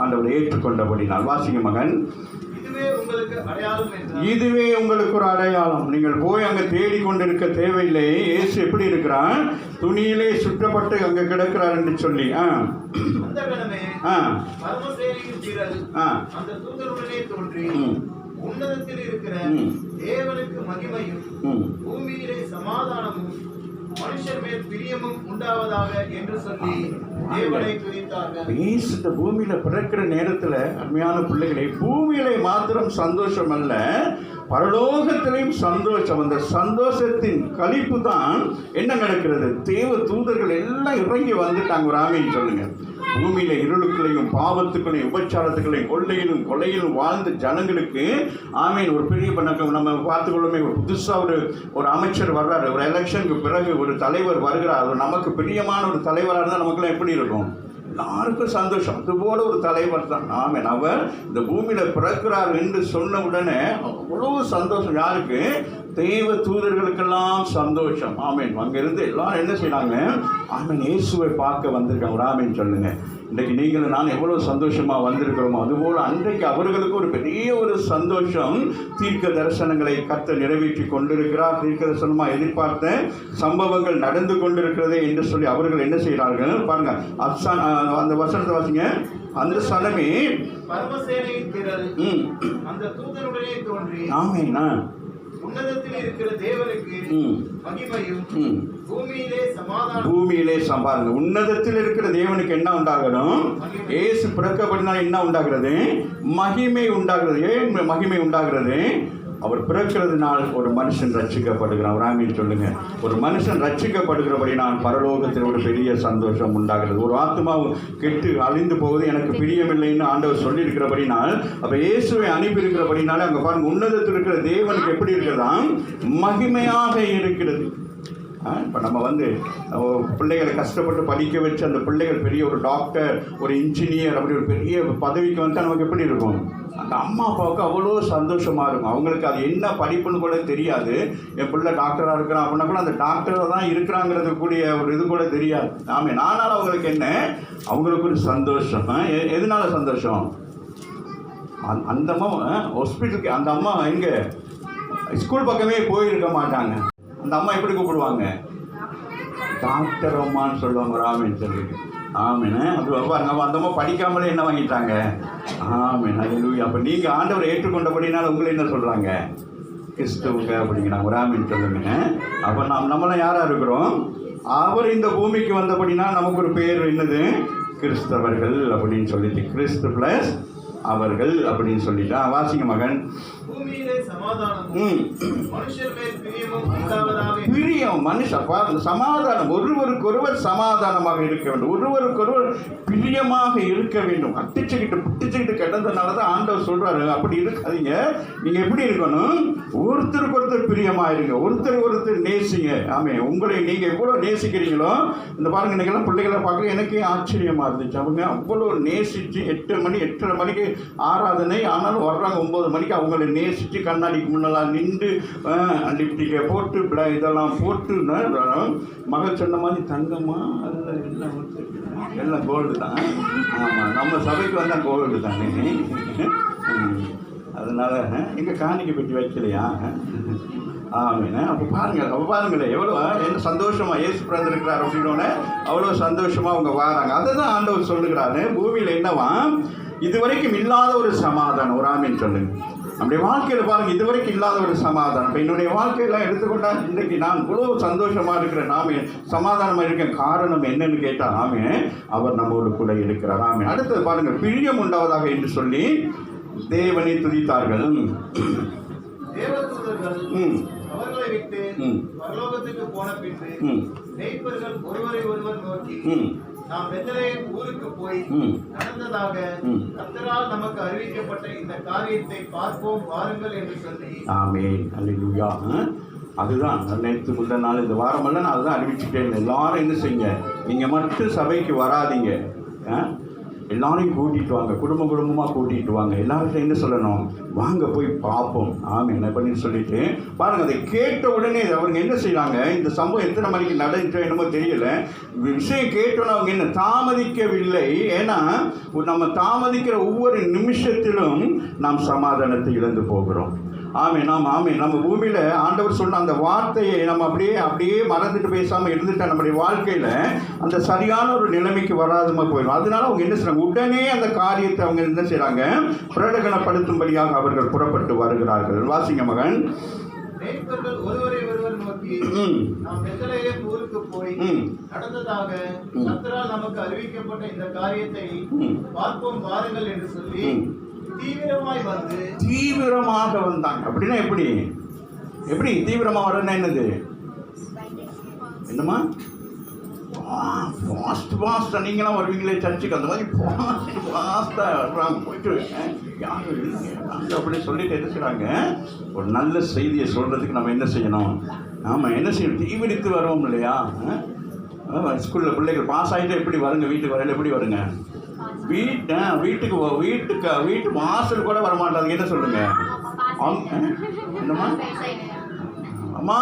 ஆண்டவரை ஏற்றுக்கொண்டபடி. நான் வாசிங்க மகன். இதுவே உங்களுக்கு ஒரு அடையாளம். நீங்கள் போய் அங்கே தேடிக்கொண்டிருக்க தேவையில்லை. இயேசு எப்படி இருக்கிறான், துணியிலே சுற்றப்பட்டு அங்கே கிடக்கிறார் என்று சொல்லி. உன்னதத்தில் இருக்கிற தேவனுக்கு மகிமையும் பூமியிலே சமாதானமும் மனுஷர் மேல் பிரியமும் உண்டாவதாக என்று சொல்லி தேவனை துதித்தார்கள். இந்த பூமியில பிறக்கிற நேரத்தில் அருமையான பிள்ளைகளை, பூமியிலே மாத்திரம் சந்தோஷம் அல்ல, பரலோகத்திலையும் சந்தோஷம். அந்த சந்தோஷத்தின் களிப்பு தான் என்ன நடக்கிறது, தேவ தூதர்கள் எல்லாம் இறங்கி வந்துட்டாங்க. ஒரு ஆமீன் சொல்லுங்க. பூமியில இருளுக்குள்ளையும் பாவத்துக்குள்ளையும் உபச்சாரத்துக்குள்ளையும் கொள்ளையிலும் வாழ்ந்த ஜனங்களுக்கு ஒரு பெரிய நம்ம பார்த்துக்கொள்ளுமே. ஒரு புதுசாக ஒரு அமைச்சர் வர்றாரு, ஒரு எலெக்ஷனுக்கு பிறகு ஒரு தலைவர் வருகிறார். நமக்கு பிரியமான ஒரு தலைவராக இருந்தால் நமக்குலாம் எப்படி இருக்கும், எல்லாருக்கும் சந்தோஷம். அதுபோல ஒரு தலைவர் தான் அவர் இந்த பூமியில பிறக்கிறார் என்று சொன்ன உடனே அவ்வளவு சந்தோஷம். யாருக்கு, தேவ தூதர்களுக்கெல்லாம் சந்தோஷம். அங்கிருந்து எல்லாரும் என்ன செய்யறாங்க, இயேசுவை பார்க்க வந்திருக்காங்க. ஆமென் சொல்லுங்க. இன்றைக்கு நீங்களும் நான் எவ்வளவு சந்தோஷமா வந்திருக்கிறோமோ அதுபோல் அன்றைக்கு அவர்களுக்கு ஒரு பெரிய ஒரு சந்தோஷம். தீர்க்க தரிசனங்களை கர்த்தர் நிறைவேற்றி கொண்டிருக்கிறார். தீர்க்க தரிசனமா எதிர்பார்த்த சம்பவங்கள் நடந்து கொண்டிருக்கிறதே என்று சொல்லி அவர்கள் என்ன செய்கிறார்கள் பாருங்க. அந்த வசனத்தை வாசிங்க. அந்த சனமே பரமசேனையின் திரள் அந்த தூதனுடனே தோன்றி ஆமென் உன்னதத்தில் இருக்கிற தேவனுக்கு மகிமையும் பூமியிலே சமாதானம். உன்னதத்தில் இருக்கிற தேவனுக்கு என்ன உண்டாகணும், இயேசு பிறக்கப்படினால் என்ன உண்டாகிறது, மகிமை உண்டாகிறது. ஏன் மகிமை உண்டாகிறது, அவர் பிறக்கிறதுனால் ஒரு மனுஷன் ரட்சிக்கப்படுகிறான். ஒரு ஆமீன் சொல்லுங்க. ஒரு மனுஷன் ரட்சிக்கப்படுகிறபடி நான் பரலோகத்தில் ஒரு பெரிய சந்தோஷம் உண்டாகிறது. ஒரு ஆத்மா கெட்டு அழிந்து போவது எனக்கு பிரியமில்லைன்னு ஆண்டவர் சொல்லியிருக்கிறபடினால், அப்போ இயேசுவை அனுப்பியிருக்கிறபடினால அங்கே பாருங்க, உன்னதத்தில் இருக்கிற தேவனுக்கு எப்படி இருக்கிறதா? மகிமையாக இருக்கிறது. இப்போ நம்ம பிள்ளைகளை கஷ்டப்பட்டு படிக்க வச்சு அந்த பிள்ளைகள் பெரிய ஒரு டாக்டர், ஒரு இன்ஜினியர், அப்படி ஒரு பெரிய பதவிக்கு வந்தால் நமக்கு எப்படி இருக்கும்? அந்த அம்மா அப்பாவுக்கு அவ்வளோ சந்தோஷமாக இருக்கும். அவங்களுக்கு அது என்ன படிப்புன்னு கூட தெரியாது. என் பிள்ளை டாக்டராக இருக்கிறான் அப்படின்னா கூட அந்த டாக்டராக தான் இருக்கிறாங்கிறது கூடிய ஒரு இது கூட தெரியாது. ஆனால் அவங்களுக்கு என்ன? அவங்களுக்கு ஒரு சந்தோஷம். எதனால சந்தோஷம்? அந்த அம்மா ஹாஸ்பிட்டலுக்கு, அந்த அம்மா எங்கே ஸ்கூல் பக்கமே போயிருக்க மாட்டாங்க. அந்த அம்மா எப்படி கூப்பிடுவாங்க? டாக்டர் அம்மான்னு சொல்லுவாங்க. ராமன் சொல்லிட்டு ஆமேன்னு. அது பாருங்க, அந்த அம்மா படிக்காமலே என்ன வாங்கிட்டாங்க? ஆமேன். அல்லேலூயா. அப்போ நீங்கள் ஆண்டவரை ஏற்றுக்கொண்டபடினால உங்களை என்ன சொல்கிறாங்க? கிறிஸ்துவங்க அப்படிங்கிறாங்க. ராமன் சொல்லுங்க. அப்போ நம்மளாம் யாராக இருக்கிறோம்? அவர் இந்த பூமிக்கு வந்தபடினா நமக்கு ஒரு பேர் என்னது? கிறிஸ்தவர்கள் அப்படின்னு சொல்லிட்டு, கிறிஸ்து பிளஸ் அவர்கள் அப்படின்னு சொல்லிட்டா. வாசிங்க மகன். பூமியிலே சமாதானமும் மனுஷர் மேல் பிரியமும் உண்டாவதாக. பிரியம், மனுஷன் சமாதானம், ஒருவருக்கொருவர் சமாதானமாக இருக்க வேண்டும், ஒருவருக்கொருவர் பிரியமாக இருக்க வேண்டும். புட்டிச்சுக்கிட்டு கிடந்ததுனால தான் ஆண்டவர் சொல்றாரு, அப்படி இருக்காதீங்க. நீங்க எப்படி இருக்கணும்? ஒருத்தருக்கு ஒருத்தர் பிரியமா இருங்க, ஒருத்தருக்கு ஒருத்தர் நேசிங்க. ஆமே, உங்களை நீங்க எவ்வளவு நேசிக்கிறீங்களோ, இந்த பாருங்க, இன்னைக்கெல்லாம் பிள்ளைகளை பார்க்க எனக்கே ஆச்சரியமா இருந்துச்சு. அவங்க அவ்வளோ நேசிச்சு 8 மணி 8:30 மணிக்கு ஆராதனை, ஆனாலும் வர்றாங்க 9 மணிக்கு. அவங்களை நேசித்து கண்ணாடிக்கு முன்னெல்லாம் நின்று லிப்டிக்கை போட்டு இதெல்லாம் போட்டு, மகள் சொன்ன மாதிரி தங்கம்மா அதெல்லாம் எல்லாம் கோல்டு தான். ஆமாம், நம்ம சபைக்கு வந்தால் கோல்டு தானே. அதனால எங்கள் காணிக்கை பெட்டி வைக்கலையா? ஆமீன. அப்போ பாருங்களேன் எவ்வளோ என்ன சந்தோஷமாக இயேசு பிறந்திருக்கிறார் அப்படின்னோடனே அவ்வளோ சந்தோஷமாக அவங்க வராங்க. அதை தான் ஆண்டவர் சொல்லுகிறாரு, பூமியில் என்னவா இதுவரைக்கும் இல்லாத ஒரு சமாதானம். ஒரு ஆமீன் சொல்லுங்க. நம்முடைய வாழ்க்கையில் பாருங்க, இதுவரைக்கும் இல்லாத ஒரு சமாதானம். இப்போ என்னுடைய வாழ்க்கையெல்லாம் எடுத்துக்கொண்டா இன்றைக்கு நான் இவ்வளோ சந்தோஷமாக இருக்கிறேன், நாமே சமாதானமாக இருக்கேன். காரணம் என்னன்னு கேட்டால், ஆமே அவர் நம்மோடு கூட இருக்கிறார். ஆமே. அடுத்தது பாருங்க, பிரியம் உண்டாவதாக என்று சொல்லி தேவனை துதித்தார்கள். அவர்களை விட்டு பரலோகத்துக்கு போன பின்பு மேய்ப்பர்கள் ஒருவரை ஒருவர் நோக்கி, நாம் பெத்லகேம் ஊருக்கு போய் நடந்ததாக கர்த்தரால் நமக்கு அறிவிக்கப்பட்ட இந்த காரியத்தை பார்ப்போம் வாருங்கள் என்று சொல்லி. ஆமென். அல்லேலூயா. அதுதான் நேற்று முந்தின நாள் இந்த வாரமெல்லாம் நான் அதுதான் அறிவிச்சுட்டேன். எல்லாரும் என்ன செய்யுங்க, நீங்கள் மட்டும் சபைக்கு வராதிங்க, எல்லாரையும் கூட்டிகிட்டு வாங்க, குடும்பமாக கூட்டிகிட்டு வாங்க. எல்லாருக்கும் என்ன சொல்லணும்? வாங்க போய் பார்ப்போம். ஆமாம், என்ன பண்ணி சொல்லிட்டு பாருங்கள். அதை கேட்ட உடனே அவங்க என்ன செய்கிறாங்க, இந்த சம்பவம் எத்தனை மணிக்கு நடந்துச்சோ என்னமோ தெரியல, விஷயம் கேட்டோன்னு அவங்க என்ன தாமதிக்கவில்லை. ஏன்னா நம்ம தாமதிக்கிற ஒவ்வொரு நிமிஷத்திலும் நாம் சமாதானத்தை இழந்து போகிறோம். நம்ம பூமியில் ஆண்டவர் சொன்ன அந்த வார்த்தையை நம்ம அப்படியே மறந்துட்டு பேசாமல் இருந்துட்டா நம்முடைய வாழ்க்கையில் அந்த சரியான ஒரு நிலைமைக்கு வராதுமா போயிடும். அதனால அவங்க என்ன செய்றாங்க, உடனே அந்த காரியத்தை அவங்க என்ன செய்கிறாங்க, பிரகடனப்படுத்தும்படியாக அவர்கள் புறப்பட்டு வருகிறார்கள். வாசிங்க மகன். மேய்ப்பர்கள் ஒருவரை ஒருவர் நோக்கி, நாம் பெத்லகேம் ஊருக்கு போய் நடந்ததாக கர்த்தரால் நமக்கு அறிவிக்கப்பட்ட இந்த காரியத்தை பார்ப்போம் வாருங்கள் என்று சொல்லி தீவிரமாக வந்தாங்க. அப்படின்னா எப்படி தீவிரமாக வரணும்? என்னது என்னமா ஃபாஸ்ட்டாக நீங்களாம் வருவீங்களே சர்ச்சுக்கு, அந்த மாதிரி ஃபாஸ்ட்டாக வர்றாங்க. போயிட்டு யாரும் இல்லைங்க அங்கே அப்படி சொல்லிட்டு என்ன செய்கிறாங்க, ஒரு நல்ல செய்தியை சொல்கிறதுக்கு நம்ம என்ன செய்யணும்? ஆமாம், என்ன செய்யணும்? தீவிரித்து வருவோம் இல்லையா? ஸ்கூலில் பிள்ளைகள் பாஸ் ஆகிட்டு எப்படி வருங்க, வீட்டுக்கு வரையில் எப்படி வருங்க? வீட்டு வாசல் கூட வரமாட்டாங்க. என்ன சொல்லுங்க? என்னம்மா, அம்மா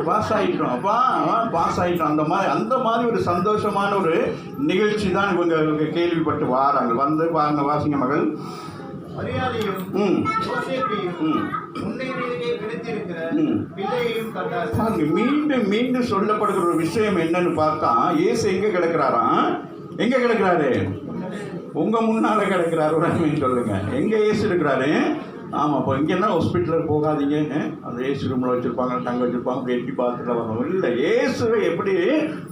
பாஸ் ஆகிட்டோம், அப்பா பாஸ் ஆகிட்டோம். அந்த மாதிரி ஒரு சந்தோஷமான ஒரு நிகழ்ச்சி தான் இவங்க கேள்விப்பட்டு வாராங்க. வந்து வாங்க, வாசிங்க மகள். மீண்டும் சொல்லப்படுகிற ஒரு விஷயம் என்னன்னு பார்த்தா, இயேசு எங்க கிடக்கிறாராம்? எங்க கிடக்கிறாரு? உங்க முன்னால கிடக்கிறாரு. ஒரு சொல்லுங்க, எங்க இயேசு இருக்கிறாரு? ஆமாம். இப்போ இங்கேன்னா ஹாஸ்பிட்டலுக்கு போகாதீங்க, அந்த ஏசி ரூமில் வச்சுருப்பாங்க, தங்க வச்சுருப்பாங்க, அப்படி எட்டி பார்த்துட்டு வரணும். இல்லை, இயேசுவை எப்படி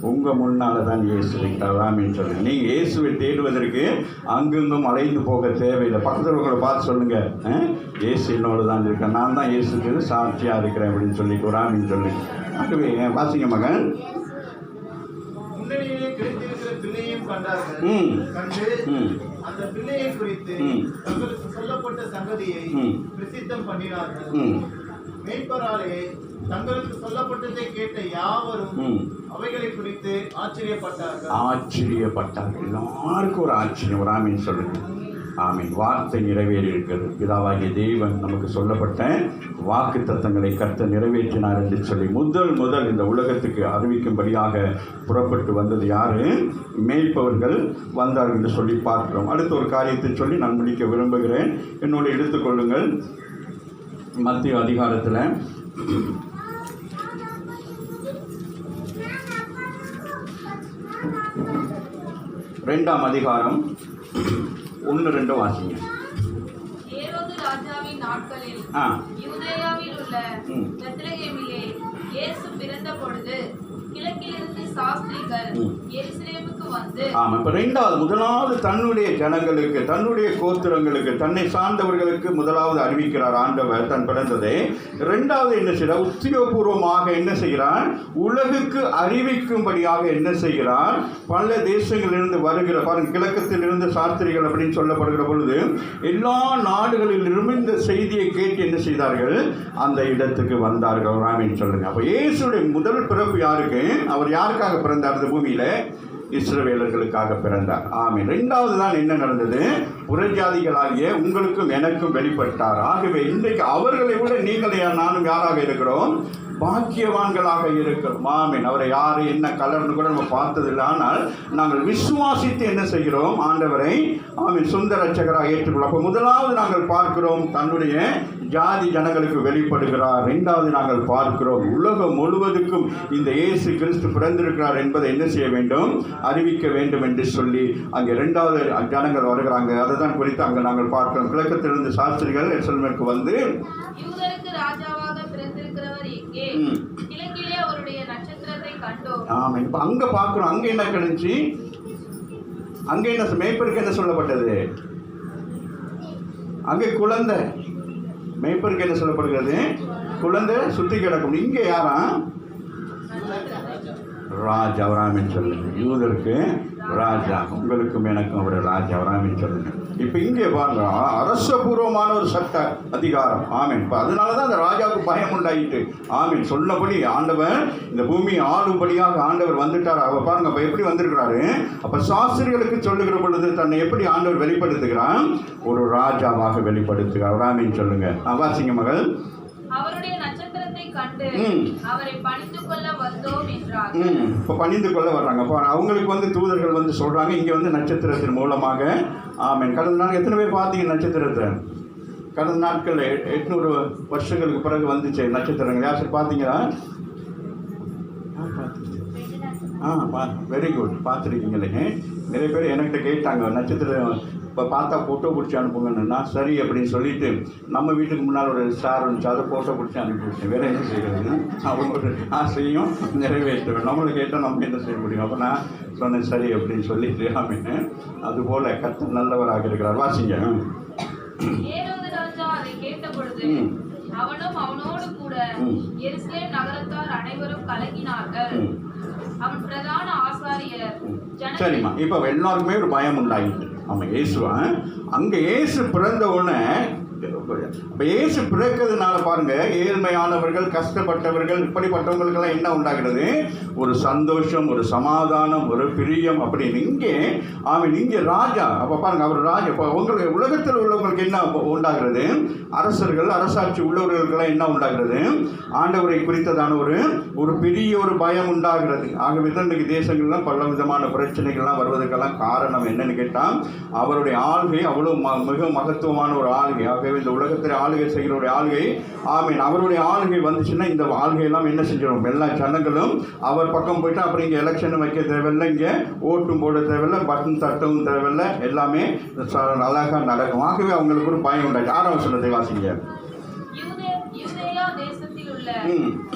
உங்கள் முன்னால் தான் இயேசு வைக்கிறாராமின்னு சொல்லுங்கள். நீங்கள் இயேசுவை தேடுவதற்கு அங்கெங்கும் அலைந்து போக தேவையில்லை. பக்கத்தில் உங்களை பார்த்து சொல்லுங்கள், இயேசு என்னோடு தான் இருக்கேன், நான் தான் இயேசுக்கு சாட்சியாக இருக்கிறேன் அப்படின்னு சொல்லிட்டு ராமின்னு சொல்லுங்க. ஆகவே வாசிங்க மகன். முன்னணியிலே கிடைத்திருக்கிற பிள்ளையையும் கண்டார்கள். கண்டு அந்த பிள்ளையை குறித்து தங்களுக்கு சொல்லப்பட்ட சங்கதியை பிரசித்தம் பண்ணினார்கள். மேய்ப்பராலே தங்களுக்கு சொல்லப்பட்டதை கேட்ட யாவரும் அவைகளை குறித்து ஆச்சரியப்பட்டார்கள். எல்லாருக்கும் ஒரு ஆச்சரியம். ஒரு ஆமீன் சொல்லுங்க. ஆமீன். வார்த்தை நிறைவேறி இருக்கிறது. பிதாவாகிய தேவன் நமக்கு சொல்லப்பட்ட வாக்கு தத்தங்களை கர்த்தர் நிறைவேற்றினார் என்று சொல்லி முதல் இந்த உலகத்துக்கு அறிவிக்கும்படியாக புறப்பட்டு வந்தது யாரு? மேய்ப்பவர்கள் வந்தார்கள் என்று சொல்லி பார்க்கிறோம். அடுத்த ஒரு காரியத்தை சொல்லி நான் முடிக்க விரும்புகிறேன். என்னோடு எடுத்துக்கொள்ளுங்கள். மத்திய அதிகாரத்தில் 2ஆம் அதிகாரம் 1-2 வாசிங்க. ஏரோது ராஜாவின் நாட்களில் யூதேயாவில் உள்ள பெத்லகேமிலே இயேசு பிறந்த பொழுது கிழக்கிலிருந்து சாஸ்திரிகள் எருசலேமுக்கு வந்து இப்ப முதலாவது தன்னுடைய ஜனங்களுக்கு, தன்னுடைய கோத்திரங்களுக்கு, தன்னை சார்ந்தவர்களுக்கு முதலாவது அறிவிக்கிறார் ஆண்டவர் தன் பிறந்ததை. இரண்டாவது என்ன செய்கிறார்? உத்தியோகபூர்வமாக என்ன செய்கிறார்? உலகுக்கு அறிவிக்கும்படியாக என்ன செய்கிறார்? பல தேசங்களிலிருந்து வருகிற பாருங்க, கிழக்கத்திலிருந்து சாஸ்திரிகள் அப்படின்னு சொல்லப்படுகிற பொழுது எல்லா நாடுகளிலிருந்து இந்த செய்தியை கேட்டு என்ன செய்தார்கள்? அந்த இடத்துக்கு வந்தார்கள். ராமின்னு சொல்லுங்க. அப்ப இயேசுடைய முதல் பிறப்பு யாருக்கு? அவர் யாருக்காக பிறந்தார்? இந்த பூமியில இஸ்ரவேலர்களுக்காக பிறந்தார். ஆமீன். இரண்டாவது தான் என்ன நடந்தது? புறஜாதிகளாகிய உங்களுக்கும் எனக்கும் வெளிப்பட்டார். ஆகவே இன்றைக்கு அவர்களை விட நீங்களே நானும் யாராக இருக்கிறோம்? பாக்கியவான்களாக இருக்கிறோம். ஆமீன். அவரை யாரு என்ன கலர்னு கூட நம்ம பார்த்ததில்லை. ஆனால் நாங்கள் விசுவாசித்து என்ன செய்கிறோம்? ஆண்டவரை ஆமீன் சொந்த ரட்சகராக ஏற்றுக்கொள்ளும். அப்போ முதலாவது நாங்கள் பார்க்கிறோம் தன்னுடைய ஜாதி ஜனங்களுக்கு வெளிப்படுகிறார். இரண்டாவது நாங்கள் பார்க்கிறோம் உலகம் முழுவதுக்கும் இந்த இயேசு கிறிஸ்து பிறந்திருக்கிறார் என்பதை என்ன செய்ய வேண்டும்? அறிவிக்க வேண்டும் என்று சொல்லி அங்கே இரண்டாவது ஜனங்கள் வருகிறாங்க. அதை தான் குறித்து அங்கே நாங்கள் பார்க்கிறோம். கிழக்கத்திலிருந்து சாஸ்திரிகள் எருசலேமுக்கு வந்து யூதருக்கு ராஜாவாக பிறந்திருக்கிறவர் எங்கே? கிழக்கிலே அவருடைய நட்சத்திரத்தை கண்டோம். ஆமாம். இப்போ அங்கே பார்க்கிறோம். அங்கே என்ன கிடைச்சி? அங்கே என்ன மேய்ப்பருக்கு என்ன சொல்லப்பட்டது? அங்கே குழந்தை. மேய்ப்பருக்கு என்ன சொல்லப்படுகிறது? குழந்தை சுத்தி கிடக்கும். இங்கே யாரா? ராஜா. அவராமின்னு சொல்லுங்க. யூதருக்கு ராஜா, உங்களுக்கும் எனக்கும் அவர் ராஜா. அவராமின்னு சொல்லுங்க. இப்போ இங்கே பாருங்க, அரசபூர்வமான ஒரு சட்ட அதிகாரம். ஆமீன். இப்போ அதனால தான் அந்த ராஜாவுக்கு பயம் உண்டாயிட்டு. ஆமீன். சொன்னபடி ஆண்டவர் இந்த பூமியை ஆளும்படியாக ஆண்டவர் வந்துட்டார். அவ பாருங்க அப்போ எப்படி வந்திருக்கிறாரு? அப்போ சாஸ்திரிகளுக்கு சொல்லுகிற பொழுது தன்னை எப்படி ஆண்டவர் வெளிப்படுத்துகிறான்? ஒரு ராஜாவாக வெளிப்படுத்துகிறார். அவராமின்னு சொல்லுங்க. வாசிங்க மகள். அவருடைய நட்சத்திரத்தை கண்டு அவரை பணிந்து கொள்ள வந்தோம் என்றார். இப்போ பணிந்து கொள்ள வர்றாங்க. அப்போ அவங்களுக்கு வந்து தூதர்கள் வந்து சொல்றாங்க, இங்கே வந்து நட்சத்திரத்தின் மூலமாக. ஆமீன். கடந்த நாள் எத்தனை பேர் பார்த்தீங்க நட்சத்திரத்தை? கடந்த நாட்கள் 800 வருஷங்களுக்கு பிறகு வந்துச்சு நட்சத்திரங்கள். யார் சரி பார்த்தீங்களா? Very good. பார்த்துருக்கீங்களே. நிறைய பேர் என்கிட்ட கேட்டாங்க நட்சத்திரம் இப்போ பார்த்தா ஃபோட்டோ பிடிச்சி அனுப்புங்கன்னா சரி அப்படின்னு சொல்லிட்டு நம்ம வீட்டுக்கு முன்னால் ஒரு ஸ்டார் இருந்துச்சு, அதை ஃபோட்டோ பிடிச்சி அனுப்பிவிட்டேன். வேறு என்ன செய்கிறது? அவங்களோட ஆசையும் நிறைவேற்றுவேன். நம்மளை கேட்டால் நம்ம என்ன செய்ய முடியும்? அப்போ நான் சொன்னேன் சரி அப்படின்னு சொல்லிட்டு. ஆமீன். அதுபோல் கர்த்தர் நல்லவராக இருக்கிறார். வாசிங்க. ஏரோது ராஜா அதை கேட்ட பொழுது அவனும் அவனோடு கூட எருசலேம் நகரத்தார் அனைவரும் கலங்கினார்கள். அவன் பிரதான ஆசாரியர். சரிம்மா. இப்போ எல்லாருக்குமே ஒரு பயம் உண்டாயிட்டு. ஆமாம். இயேசுவன் அங்கே இயேசு பிறந்த உடனே இப்போ இயேசு பிறக்கிறதுனால பாருங்க, ஏழ்மையானவர்கள், கஷ்டப்பட்டவர்கள், இப்படிப்பட்டவங்களுக்கெல்லாம் என்ன உண்டாகிறது? ஒரு சந்தோஷம், ஒரு சமாதானம், ஒரு பிரியம் அப்படின்னு. இங்கே ஆமீன். இங்கே ராஜா. அப்போ பாருங்க அவர் ராஜா. இப்போ உங்களுக்கு உலகத்தில் உள்ளவங்களுக்கு என்ன உண்டாகிறது? அரசர்கள், அரசாட்சி உள்ளவர்களுக்கெல்லாம் என்ன உண்டாகிறது? ஆண்டவரை குறித்ததான ஒரு பெரிய ஒரு பயம் உண்டாகிறது. ஆகவே தான் இன்றைக்கு தேசங்கள்லாம் பல விதமான பிரச்சனைகள்லாம் வருவதற்கெல்லாம் காரணம் என்னன்னு கேட்டால் அவருடைய ஆள்கை அவ்வளோ மிக மகத்துவமான ஒரு ஆள்கை. ஆகவே இந்த உலகத்தில் ஆளுகை செய்கிறவருடைய ஆளுகை ஆமீன் அவருடைய ஆளுகை வந்துச்சுன்னா இந்த ஆளுகை எல்லாம் என்ன செஞ்சிடும், எல்லா ஜனங்களும் அவர் பக்கம் போயிட்டு அப்புறம் இங்கே எலெக்ஷன் வைக்க தேவையில்லை, இங்கே ஓட்டும் போட தேவையில்லை, பட்டன் தட்டவும் தேவையில்லை, எல்லாமே அழகாக நடக்கும். ஆகவே அவங்களுக்கு ஒரு பயம் உண்டாச்சு. 6ஆம் வசனத்தை வாசிங்க. யூதேயா தேசத்தில் உள்ள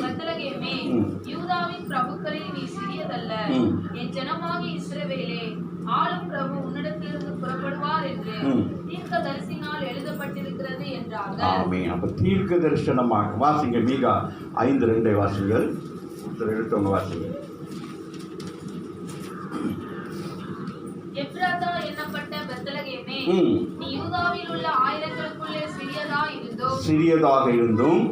பெத்லகேமே, யூதாவின் பிரபுக்களில் நீ சிறியதல்ல. என் ஜனமாகிய இஸ்ரவேலே, ஆளும் பிரபு உன்னிடத்திலிருந்து புறப்படுவார் என்று தீர்க்கதரிசினால் எழுதப்பட்டிருக்கிறது என்றார்கள். ஆமென். அப்ப தீர்க்க தரிசனமாக வாசிங்க. மீகா 5:2 வாசிங்கள். எடுத்தவங்க வாசிங்க. எப்ராத்தா என்னப்பட்ட பெத்லகேமே, நீ யூதாவில் உள்ள ஆயிரங்களுக்குள்ளே சிறியதாக இருந்தும்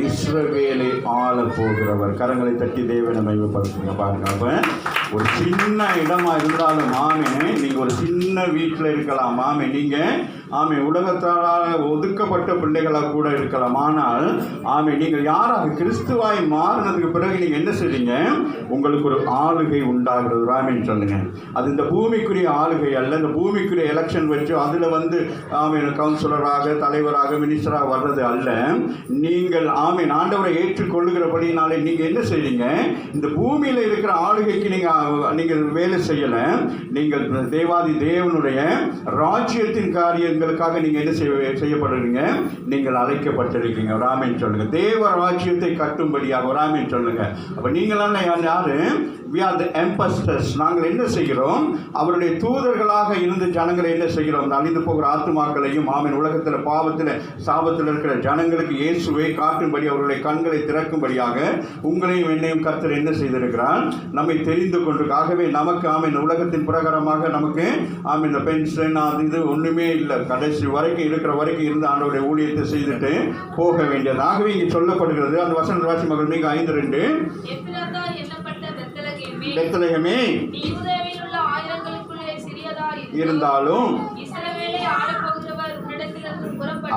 இஸ்ரவேலை ஆள போகிறவர். கரங்களை தட்டி தேவனை மகிமைப்படுத்துங்க. பாருங்க, அப்ப ஒரு சின்ன இடமா இருந்தாலும் ஆமே, நீங்க ஒரு சின்ன வீட்டில் இருக்கலாம் ஆமே, நீங்க ஆமே உலகத்தால் ஒதுக்கப்பட்ட பிள்ளைகளாக கூட இருக்கலாம். ஆனால் ஆமே நீங்கள் யாராக கிறிஸ்துவாய் மாறினதுக்கு பிறகு நீங்க என்ன செய்றீங்க, உங்களுக்கு ஒரு ஆளுகை உண்டாகிறது. ஆமேன்னு சொல்லுங்க. அது இந்த பூமிக்குரிய ஆளுகை அல்ல. இந்த பூமிக்குரிய எலெக்ஷன் வச்சு அதுல ஆமே கவுன்சிலராக, தலைவராக, மினிஸ்டராக வர்றது அல்ல. நீங்கள் ஆமே ஆண்டவரை ஏற்றுக்கொள்ளுகிறபடினாலே நீங்க என்ன செய்றீங்க, இந்த பூமியில இருக்கிற ஆளுகைக்கு நீங்கள் வேலை செய்யல. நீங்கள் தேவாதி தேவனுடைய ராஜ்யத்தின் காரியங்களுக்காக நீங்க என்ன செய்யப்படுறீங்க, நீங்கள் அழைக்கப்பட்டிருக்கீங்க. ராமேன் சொல்லுங்க. தேவ ராஜ்யத்தை கட்டும்படியாக ராமேன் சொல்லுங்க. அப்ப நீங்களாம் யாரு, we are the ambassadors. நாங்கள் என்ன செய்கிறோம், அவருடைய தூதர்களாக இருந்து ஜனங்களை என்ன செய்கிறோம், அழிந்து போகிற ஆத்துமாக்களையும் ஆமீன் உலகத்தில் பாவத்தில் சாபத்தில் இருக்கிற ஜனங்களுக்கு இயேசுவை காட்டும்படி அவருடைய கண்களை திறக்கும்படியாக உங்களையும் என்னையும் கர்த்தர் என்ன செய்திருக்கிறார், நம்மை தெரிந்து கொண்டிருக்காகவே நமக்கு ஆமீன் உலகத்தின் பிரகாரமாக நமக்கு ஆமீன் இந்த பென்ஷன் அது இது ஒண்ணுமே இல்லை. கடைசி வரைக்கும் இருக்கிற வரைக்கும் இருந்து ஆண்டவருடைய ஊழியத்தை செய்துட்டு போக வேண்டியது. ஆகவே இங்கே சொல்லப்படுகிறது அந்த வசன ராசி மகள் மிக 5:2 பெத்லகேமே இருந்தாலும்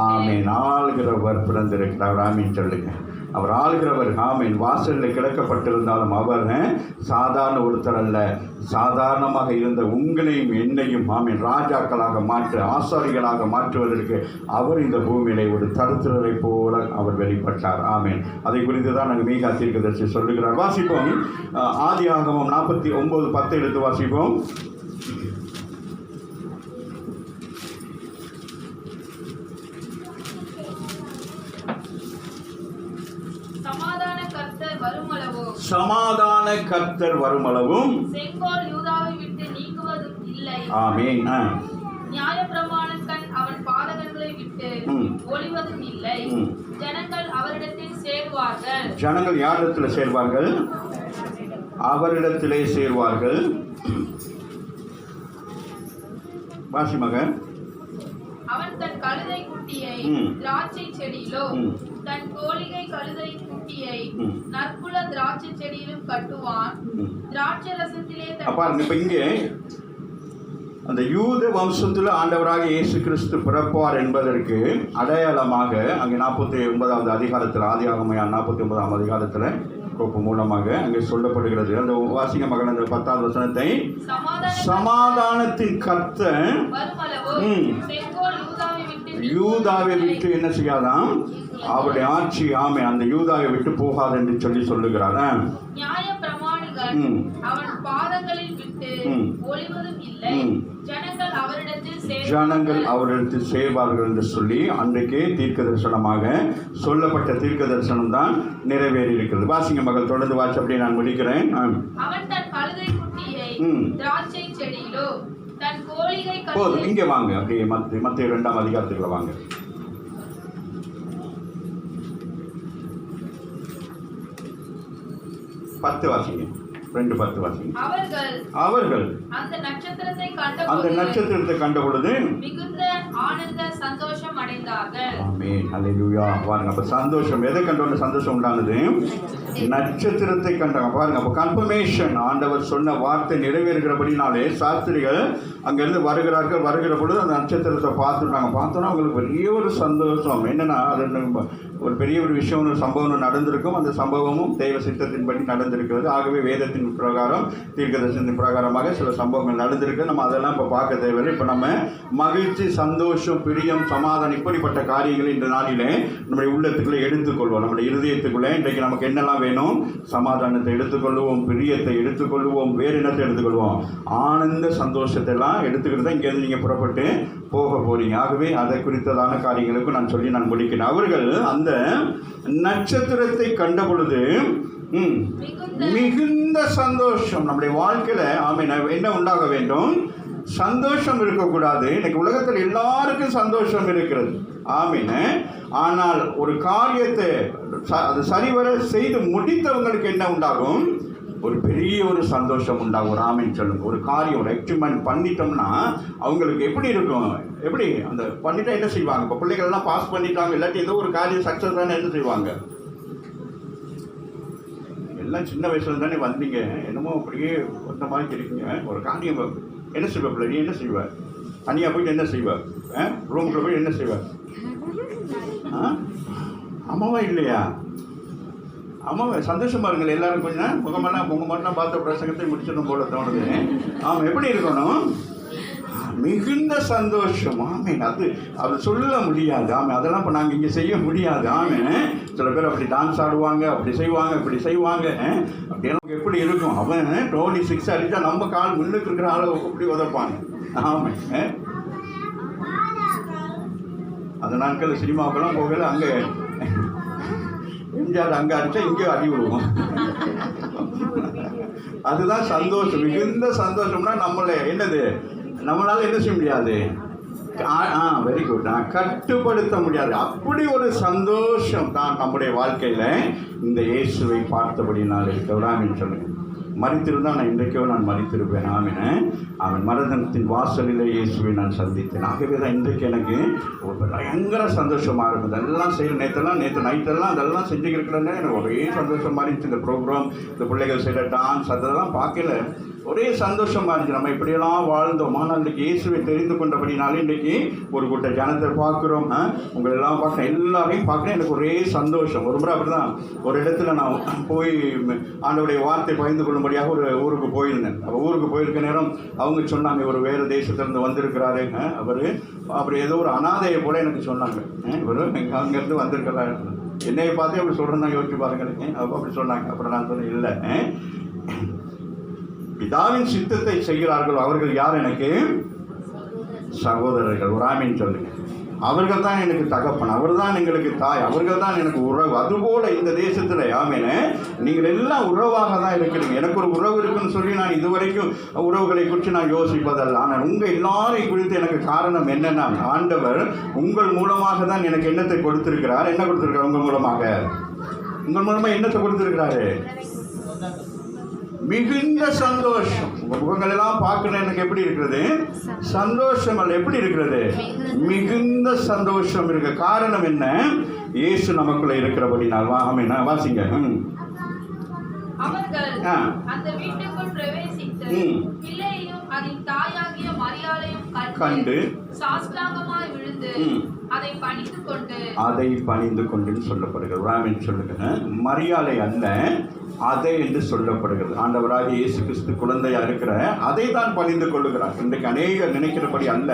ஆமீன் ஆளுகிறவர் பிறந்திருக்கிறார். ஆமீன் சொல்லுங்க. அவர் ஆளுகிறவர். ஆமீன். வாசலில் கிடக்கப்பட்டிருந்தாலும் அவர் சாதாரண ஒருத்தர் அல்ல. சாதாரணமாக இருந்த உங்களையும் என்னையும் ஆமீன் ராஜாக்களாக மாற்ற, ஆசாரிகளாக மாற்றுவதற்கு அவர் இந்த பூமியிலே ஒரு தருத்திரரை போல அவர் வெளிப்பட்டார். ஆமீன். அதை குறித்து தான் நாங்கள் மீகா தீர்க்கதரிசி சொல்லுகிறார். வாசிப்போம். ஆதியாகமம் 49:10 எடுத்து வாசிப்போம். சமாதான கர்த்தர் வருமளவும் செங்கோல் யூதாவை விட்டு நீங்குவதும் இல்லை. ஆமென். நியாயப்பிரமாணக்கண் அவன் பாதகங்களை விட்டு ஒளிவதும் இல்லை. ஜனங்கள் அவரிடத்தில் சேர்வார்கள். ஜனங்கள் யாரிடத்தில் சேர்வார்கள், அவரிடத்திலே சேர்வார்கள். வாசி மகன். அவன் தன் கழுதை குட்டியை திராட்சை செடியிலோ தன் கோழிகை கழுதை குட்டியை நற்குல திராட்சை செடியிலும் கட்டுவான். திராட்சை ரசத்திலே இப்ப இங்கே அந்த யூத வம்சத்தில் ஆண்டவராக இயேசு கிறிஸ்து பிறப்பார் என்பதற்கு அடையாளமாக அங்கே 49வது அதிகாரத்தில், ஆதியாகமம் 49ஆம் அதிகாரத்தில் கோப்பு மூலமாக அங்கே சொல்லப்படுகிறது. அந்த வாசிங்க மகன் அந்த 10வது வசனத்தை, சமாதானத்தின் கர்த்தர் யூதாவை விட்டு என்ன செய்யாதான், அவருடைய ஆட்சி ஆமை அந்த யூதாவை விட்டு போகாது என்று சொல்லி சொல்லுகிறார். அவன் பாதங்களில் விட்டு ஒளிவதும் இல்லை. ஜனங்கள் அவரிடத்தில் சேர்வார்கள் என்று சொல்லி அன்றைக்கே தீர்க்க தரிசனமாக சொல்லப்பட்ட தீர்க்க தரிசனம் தான் நிறைவேறி இருக்கிறது. வாசிங்க மகள், தொடர்ந்து வாசி. அப்படியே நான் முடிக்கிறேன். அவன் தன் கழுதை குட்டியை திராட்சை செடியிலோ தன் கோழிகை போதும். இங்கே வாங்க, அப்படியே மத்திய 2ஆம் அதிகாரத்துக்குள்ள வாங்க. 10 வாசிங்க. 2:10 வாசிங்க. அவர்கள் அந்த நட்சத்திரத்தை கண்ட பொழுது மிகுந்த ஆனந்த சந்தோஷம் அடைந்தார்கள். ஆமென். அல்லேலூயா. பாருங்க, அப்ப சந்தோஷம் எதை கண்டோன்னு சந்தோஷம் உண்டானது, நட்சத்திரத்தை கண்டாங்க. பாருங்க, அப்ப கன்ஃபர்மேஷன், ஆண்டவர் சொன்ன வார்த்தை நிறைவேறுகிறபடினாலே சாஸ்திரிகள் அங்கிருந்து வருகிற பொழுது அந்த நட்சத்திரத்தை பார்த்துட்டாங்க. பார்த்தோன்னா அவங்களுக்கு பெரிய ஒரு சந்தோஷம். என்னன்னா அது ஒரு பெரிய ஒரு விஷயம், ஒரு சம்பவம் நடந்திருக்கும். அந்த சம்பவமும் தெய்வ சித்தத்தின்படி நடந்திருக்கிறது. ஆகவே வேதத்தின் பிரகாரம், தீர்க்கதரிசனத்தின் பிரகாரமாக சில சம்பவங்கள் நடந்திருக்கு. நம்ம அதெல்லாம் இப்போ பார்க்க தேவையில்லை. இப்போ நம்ம மகிழ்ச்சி, சந்தோஷம், பிரியம், சமாதானம் இப்படிப்பட்ட காரியங்களை இந்த நாளிலே நம்முடைய உள்ளத்துக்குள்ளே எடுத்துக்கொள்வோம். நம்முடைய இருதயத்துக்குள்ளே இன்றைக்கு நமக்கு என்னெல்லாம் வேணும்? சமாதானத்தை எடுத்துக்கொள்வோம், பிரியத்தை எடுத்துக்கொள்வோம், வேறு என்னத்தை எடுத்துக்கொள்வோம்? ஆனந்த சந்தோஷத்தை எல்லாம் எடுத்துக்கிட்டு தான் இங்கேருந்து நீங்கள் புறப்பட்டு போக போறீங்க. ஆகவே அதை குறித்ததான காரியங்களுக்கு நான் சொல்லி நான் முடிக்கிறேன். அவர்கள் அந்த நட்சத்திரத்தை கண்ட பொழுது மிகுந்த சந்தோஷம். நம்முடைய வாழ்க்கையில என்ன உண்டாக வேண்டும்? சந்தோஷம் இருக்கக்கூடாது. இன்னைக்கு உலகத்தில் எல்லாருக்கும் சந்தோஷம் இருக்கிறது. ஆமீன். ஆனால் ஒரு காரியத்தை அது சரிவர செய்து முடித்தவங்களுக்கு என்ன உண்டாகும்? ஒரு பெரிய ஒரு சந்தோஷம் உண்டாகும். ஒரு ஆமீன் சொல்லுங்க. ஒரு காரியம், ஒரு அச்சீவ்மெண்ட் பண்ணிட்டோம்னா அவங்களுக்கு எப்படி இருக்கும்? எப்படி அந்த பண்ணிட்டா என்ன செய்வாங்க? இப்போ பிள்ளைகள்லாம் பாஸ் பண்ணிட்டாங்க, இல்லாட்டி ஏதோ ஒரு காரியம் சக்ஸஸ் தானே என்ன செய்வாங்க? எல்லாம் சின்ன வயசுல தானே வந்தீங்க, என்னமோ அப்படியே வந்த மாதிரி இருக்கீங்க. ஒரு காரியம் என்ன செய்வ பிள்ளை? நீ என்ன செய்வ? தனியாக போயிட்டு என்ன செய்வ? ரூமுக்குள்ள போய் என்ன செய்வ? அம்மாவா இல்லையா? ஆமாம், சந்தோஷமா இருங்கள் எல்லாரும். கொஞ்சம் முகமெல்லாம் உங்கள் மட்டும் பார்த்த பிரசங்கத்தை முடிச்சிடும் போல தோணுது. ஆமாம், எப்படி இருக்கணும்? மிகுந்த சந்தோஷம். ஆமேன். அது சொல்ல முடியாது. ஆமாம், அதெல்லாம் இப்போ நாங்கள் இங்கே செய்ய முடியாது. ஆமேன். சில பேர் அப்படி டான்ஸ் ஆடுவாங்க, அப்படி செய்வாங்க, இப்படி செய்வாங்க. அப்படி நமக்கு எப்படி இருக்கும்? அவன் 26 அடித்தா நம்ம கால் முன்னுக்கு இருக்கிற ஆளை அப்படி உதப்பாங்க. ஆமாம். அந்த நாட்கள் சினிமாவுக்கெல்லாம் போகல, அங்கே எம்ஜிஆர் அங்கே அடித்தா இங்கே அடி விடுவோம். அதுதான் சந்தோஷம். மிகுந்த சந்தோஷம்னா நம்மளை என்னது, நம்மளால என்ன செய்ய முடியாது? வெரி குட், கட்டுப்படுத்த முடியாது. அப்படி ஒரு சந்தோஷம் தான் நம்முடைய வாழ்க்கையில் இந்த இயேசுவை பார்த்தபடினால் இருக்கிறாமின்னு சொல்லுங்க. மறித்திருந்தால் நான் இன்றைக்கோ நான் மறித்திருப்பேன். அவன் மரணத்தின் வாசலில் இயேசுவை நான் சந்தித்தேன். ஆகவே தான் இன்றைக்கு எனக்கு ஒரு பயங்கர சந்தோஷமாக இருக்கும். அதெல்லாம் செய்கிற நேற்று நைட்டெல்லாம் அதெல்லாம் செஞ்சுக்கிறேன்னு எனக்கு ஒரே சந்தோஷமாக இருந்துச்சு. இந்த ப்ரோக்ராம், இந்த பிள்ளைகள் செய்கிற டான்ஸ், அதெல்லாம் பார்க்கல ஒரே சந்தோஷமாக இருந்துச்சு. நம்ம இப்படியெல்லாம் வாழ்ந்தோம். ஆனால் இன்றைக்கி இயேசுவை தெரிந்து கொண்டபடினாலே இன்றைக்கி ஒரு கூட்ட ஜனத்தை பார்க்குறோம். உங்களெல்லாம் பார்க்குறேன், எல்லாரையும் பார்க்குறேன். எனக்கு ஒரே சந்தோஷம். ஒரு முறை அப்படி தான் ஒரு இடத்துல நான் போய் ஆண்டவருடைய வார்த்தை பகிர்ந்து கொள்ளும்படியாக ஒரு ஊருக்கு போயிருந்தேன். அப்போ ஊருக்கு போயிருக்க நேரம் அவங்க சொன்னாங்க, ஒரு வேறு தேசத்திலேருந்து வந்திருக்கிறாரு அவர். அப்படி ஏதோ ஒரு அனாதையை போல எனக்கு சொன்னாங்க. இவர் அங்கேருந்து வந்திருக்கிறாரு. என்னையை பார்த்தே அப்படி சொல்கிறேன், யோசிச்சு பாருங்க. அப்போ அப்படி சொன்னாங்க. அப்புறம் நான் சொன்னேன், இல்லை, பிதாவின் சித்தத்தை செய்கிறார்கள் அவர்கள் யார்? எனக்கு சகோதரர்கள். ஒரு ஆமீன் சொல்லுங்க. அவர்கள் தான் எனக்கு தகப்பன், அவர் தான் எங்களுக்கு தாய், அவர்கள் தான் எனக்கு உறவு. அதுபோல இந்த தேசத்தில் ஆமீன் நீங்கள் எல்லாம் உறவாக தான் இருக்கிறீங்க. எனக்கு ஒரு உறவு இருக்குன்னு சொல்லி நான் இதுவரைக்கும் உறவுகளை குறித்து நான் யோசிப்பதல்ல. ஆனால் உங்கள் எல்லாரையும் குறித்து எனக்கு காரணம் என்னன்னா, ஆண்டவர் உங்கள் மூலமாக தான் எனக்கு என்னத்தை கொடுத்திருக்கிறார். என்ன கொடுத்திருக்கிறார்? உங்கள் மூலமாக என்னத்தை கொடுத்திருக்கிறாரு? மிகுந்த சந்தோஷம். உங்கள் முகங்கள் எல்லாம் பார்க்கணும். எனக்கு எப்படி இருக்கிறது? சந்தோஷம் அல்ல, எப்படி இருக்கிறது? மிகுந்த சந்தோஷம் இருக்கு. காரணம் என்ன? இயேசு நமக்குள்ள இருக்கிறபடினால். வாசிங்க. அவர்கள் அந்த வீட்டுக்குள் பிரவேசித்து பிள்ளையையும் அதன் தாயாகிய மரியாளையும் கண்டு சாஷ்டாங்கமாய் விழுந்து அதை பணிந்து கொண்டு சொல்லப்படுகிறது. ராமன் சொல்லுங்க. மரியாதை அல்ல, அதை என்று சொல்லப்படுகிறது. ஆண்டவராக இயேசு கிறிஸ்து குழந்தையா இருக்கிற அதை தான் பணிந்து கொள்ளுகிறார். இன்றைக்கு அநேகர் நினைக்கிறபடி அல்ல.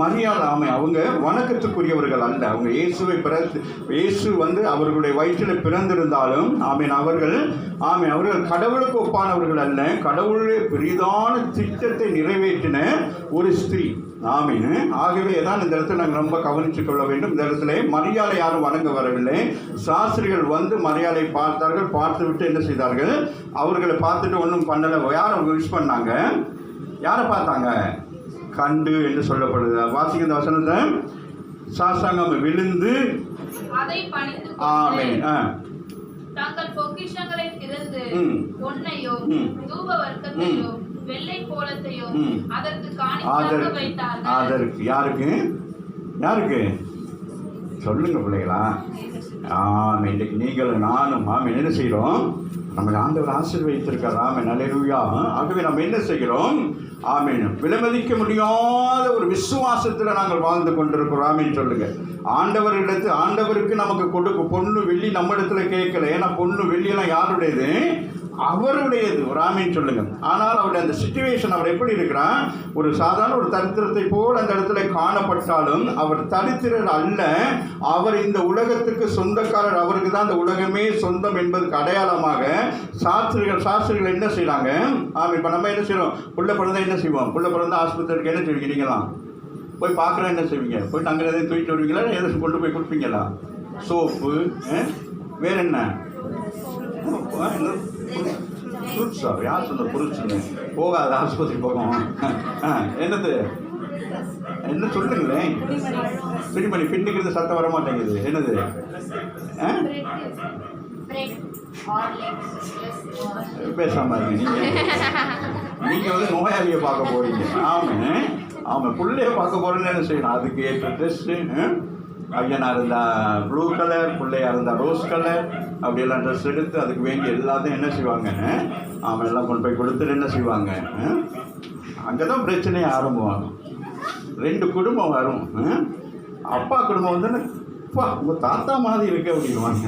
மரியாதை அவங்க வணக்கத்துக்குரியவர்கள் அல்ல. அவங்க இயேசு அவர்களுடைய வயிற்றில் பிறந்திருந்தாலும் அவர்கள் கடவுளுக்கு ஒப்பானவர்கள் அல்ல. கடவுளுடைய பெரிதான திட்டத்தை நிறைவேற்றின ஒரு ஸ்திரீ. ஆகவே தான் இந்த இடத்துல நாங்கள் ரொம்ப கவனித்துக் கொள்ள வேண்டும். இந்த இடத்துல மரியாதை யாரும் வணங்க வரவில்லை. சாஸ்திரிகள் மரியாதை பார்த்தார்கள். பார்த்து விட்டு என்ன செய்தார்கள்? அவர்களை பார்த்துட்டு ஒன்றும் பண்ணலை. யாரை விஷ் பண்ணாங்க? யாரை பார்த்தாங்க? கண்டு என்று சொல்லப்படுது. வாசிக்க இந்த வசனத்தை. சாஷ்டாங்கம் விழுந்து தங்கள் பொக்கிஷங்களை திறந்து பொன்னையோ தூப வர்க்கத்தையோ வெள்ளை போலத்தையோ அதற்கு காணிக்கையாக வைத்தார்கள். அதற்கு யாருக்கு சொல்லுங்க பிள்ளைகளா? இன்றைக்கு நீங்களும் நானும் என்ன செய்கிறோம்? நம்ம ஆண்டவர் ஆசீர்வதித்திருக்கார். அல்லேலூயா. ஆகவே நம்ம என்ன செய்கிறோம்? ஆமீன். விலைமதிக்க முடியாத ஒரு விசுவாசத்தில் நாங்கள் வாழ்ந்து கொண்டிருக்கிறோம். ஆமீன் சொல்லுங்க. ஆண்டவருக்கு நமக்கு கொடுக்கும் பொண்ணு வெள்ளி நம்ம இடத்துல கேட்கல. ஏன்னா பொண்ணு வெள்ளியெல்லாம் யாருடையது? அவருடையது. ஒரு ஆமீன் சொல்லுங்க. ஆனால் அவருடைய அந்த சிச்சுவேஷன், அவர் எப்படி இருக்கிறார்? ஒரு சாதாரண ஒரு தரித்திரத்தை போல் அந்த இடத்துல காணப்பட்டாலும் அவர் தரித்திரர் அல்ல. அவர் இந்த உலகத்துக்கு சொந்தக்காரர். அவருக்கு தான் இந்த உலகமே சொந்தம் என்பதுக்கு அடையாளமாக சாஸ்திரிகள் என்ன செய்யறாங்க? ஆமாம். இப்போ நம்ம என்ன செய்யறோம்? புள்ள பிறந்தா என்ன செய்வோம்? புள்ள பிறந்தா ஆஸ்பத்திரிக்கு என்ன செய்வீங்க? நீங்களாம் போய் பார்க்குறோம். என்ன செய்வீங்க? போயிட்டு அங்கே எதாவது தூக்கிட்டு வருவீங்களா? எதை கொண்டு போய் கொடுப்பீங்களா? சோப்பு, வேற என்ன? ஃப்ரூட்ஸா? யார் சொன்ன ஃப்ரூட்ஸுன்னு? போகாத ஆஸ்பத்திரி போகும். என்னது என்ன சொல்லுங்களேன்? பிடிமணி பின்னுக்கிறது சத்தம் வர மாட்டேங்குது. என்னது? பேசாம இருங்க. நீங்கள் வந்து நோயாளியை பார்க்க போறீங்க. ஆமாம் பிள்ளைய பார்க்க போறேன்னு என்ன செய்யணும்? அதுக்கு ஏற்ற ட்ரெஸ்ஸு. பையனாக இருந்தால் ப்ளூ கலர், பிள்ளையாக இருந்தால் ரோஸ் கலர், அப்படியெல்லாம் ட்ரெஸ் எடுத்து அதுக்கு வேண்டி எல்லாத்தையும் என்ன செய்வாங்க? அவன் எல்லாம் கொண்டு போய் கொடுத்துட்டு என்ன செய்வாங்க? அங்கே தான் பிரச்சனையே ஆரம்பமாகும். 2 குடும்பம் வரும். அப்பா குடும்பம் வந்து உங்கள் தாத்தா மாதிரி இருக்கு அப்படின்வாங்க.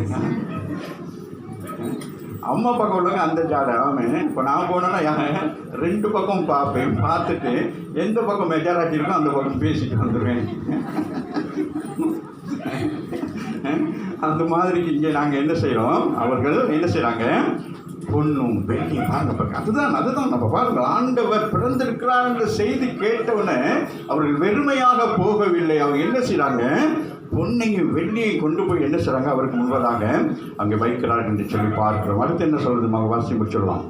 அம்மா பக்கம் உள்ளவங்க அந்த ஜாடை. ஆமாம். இப்போ நான் போனேன்னா 2 பக்கம் பார்ப்பேன். பார்த்துட்டு எந்த பக்கம் மெஜாரிட்டி இருக்கோ அந்த பக்கம் பேசிட்டு வந்துடுவேன். அந்த மாதிரி இங்கே நாங்கள் என்ன செய்கிறோம்? அவர்கள் என்ன செய்கிறாங்க? பொண்ணும் வெள்ளி பாருங்க. அதுதான் நம்ம பாருங்க. ஆண்டவர் பிறந்திருக்கிறார் என்ற செய்தி கேட்டவுடனே அவர்கள் வெறுமையாக போகவில்லை. அவங்க என்ன செய்கிறாங்க? பொன்னையும் வெள்ளியை கொண்டு போய் என்ன செய்கிறாங்க? அவருக்கு முன்பதாக அங்கே வைக்கிறார்கள் என்று சொல்லி பார்க்கிறோம். அடுத்து என்ன சொல்றது? மக வாசி முடிச்சிடலாம்.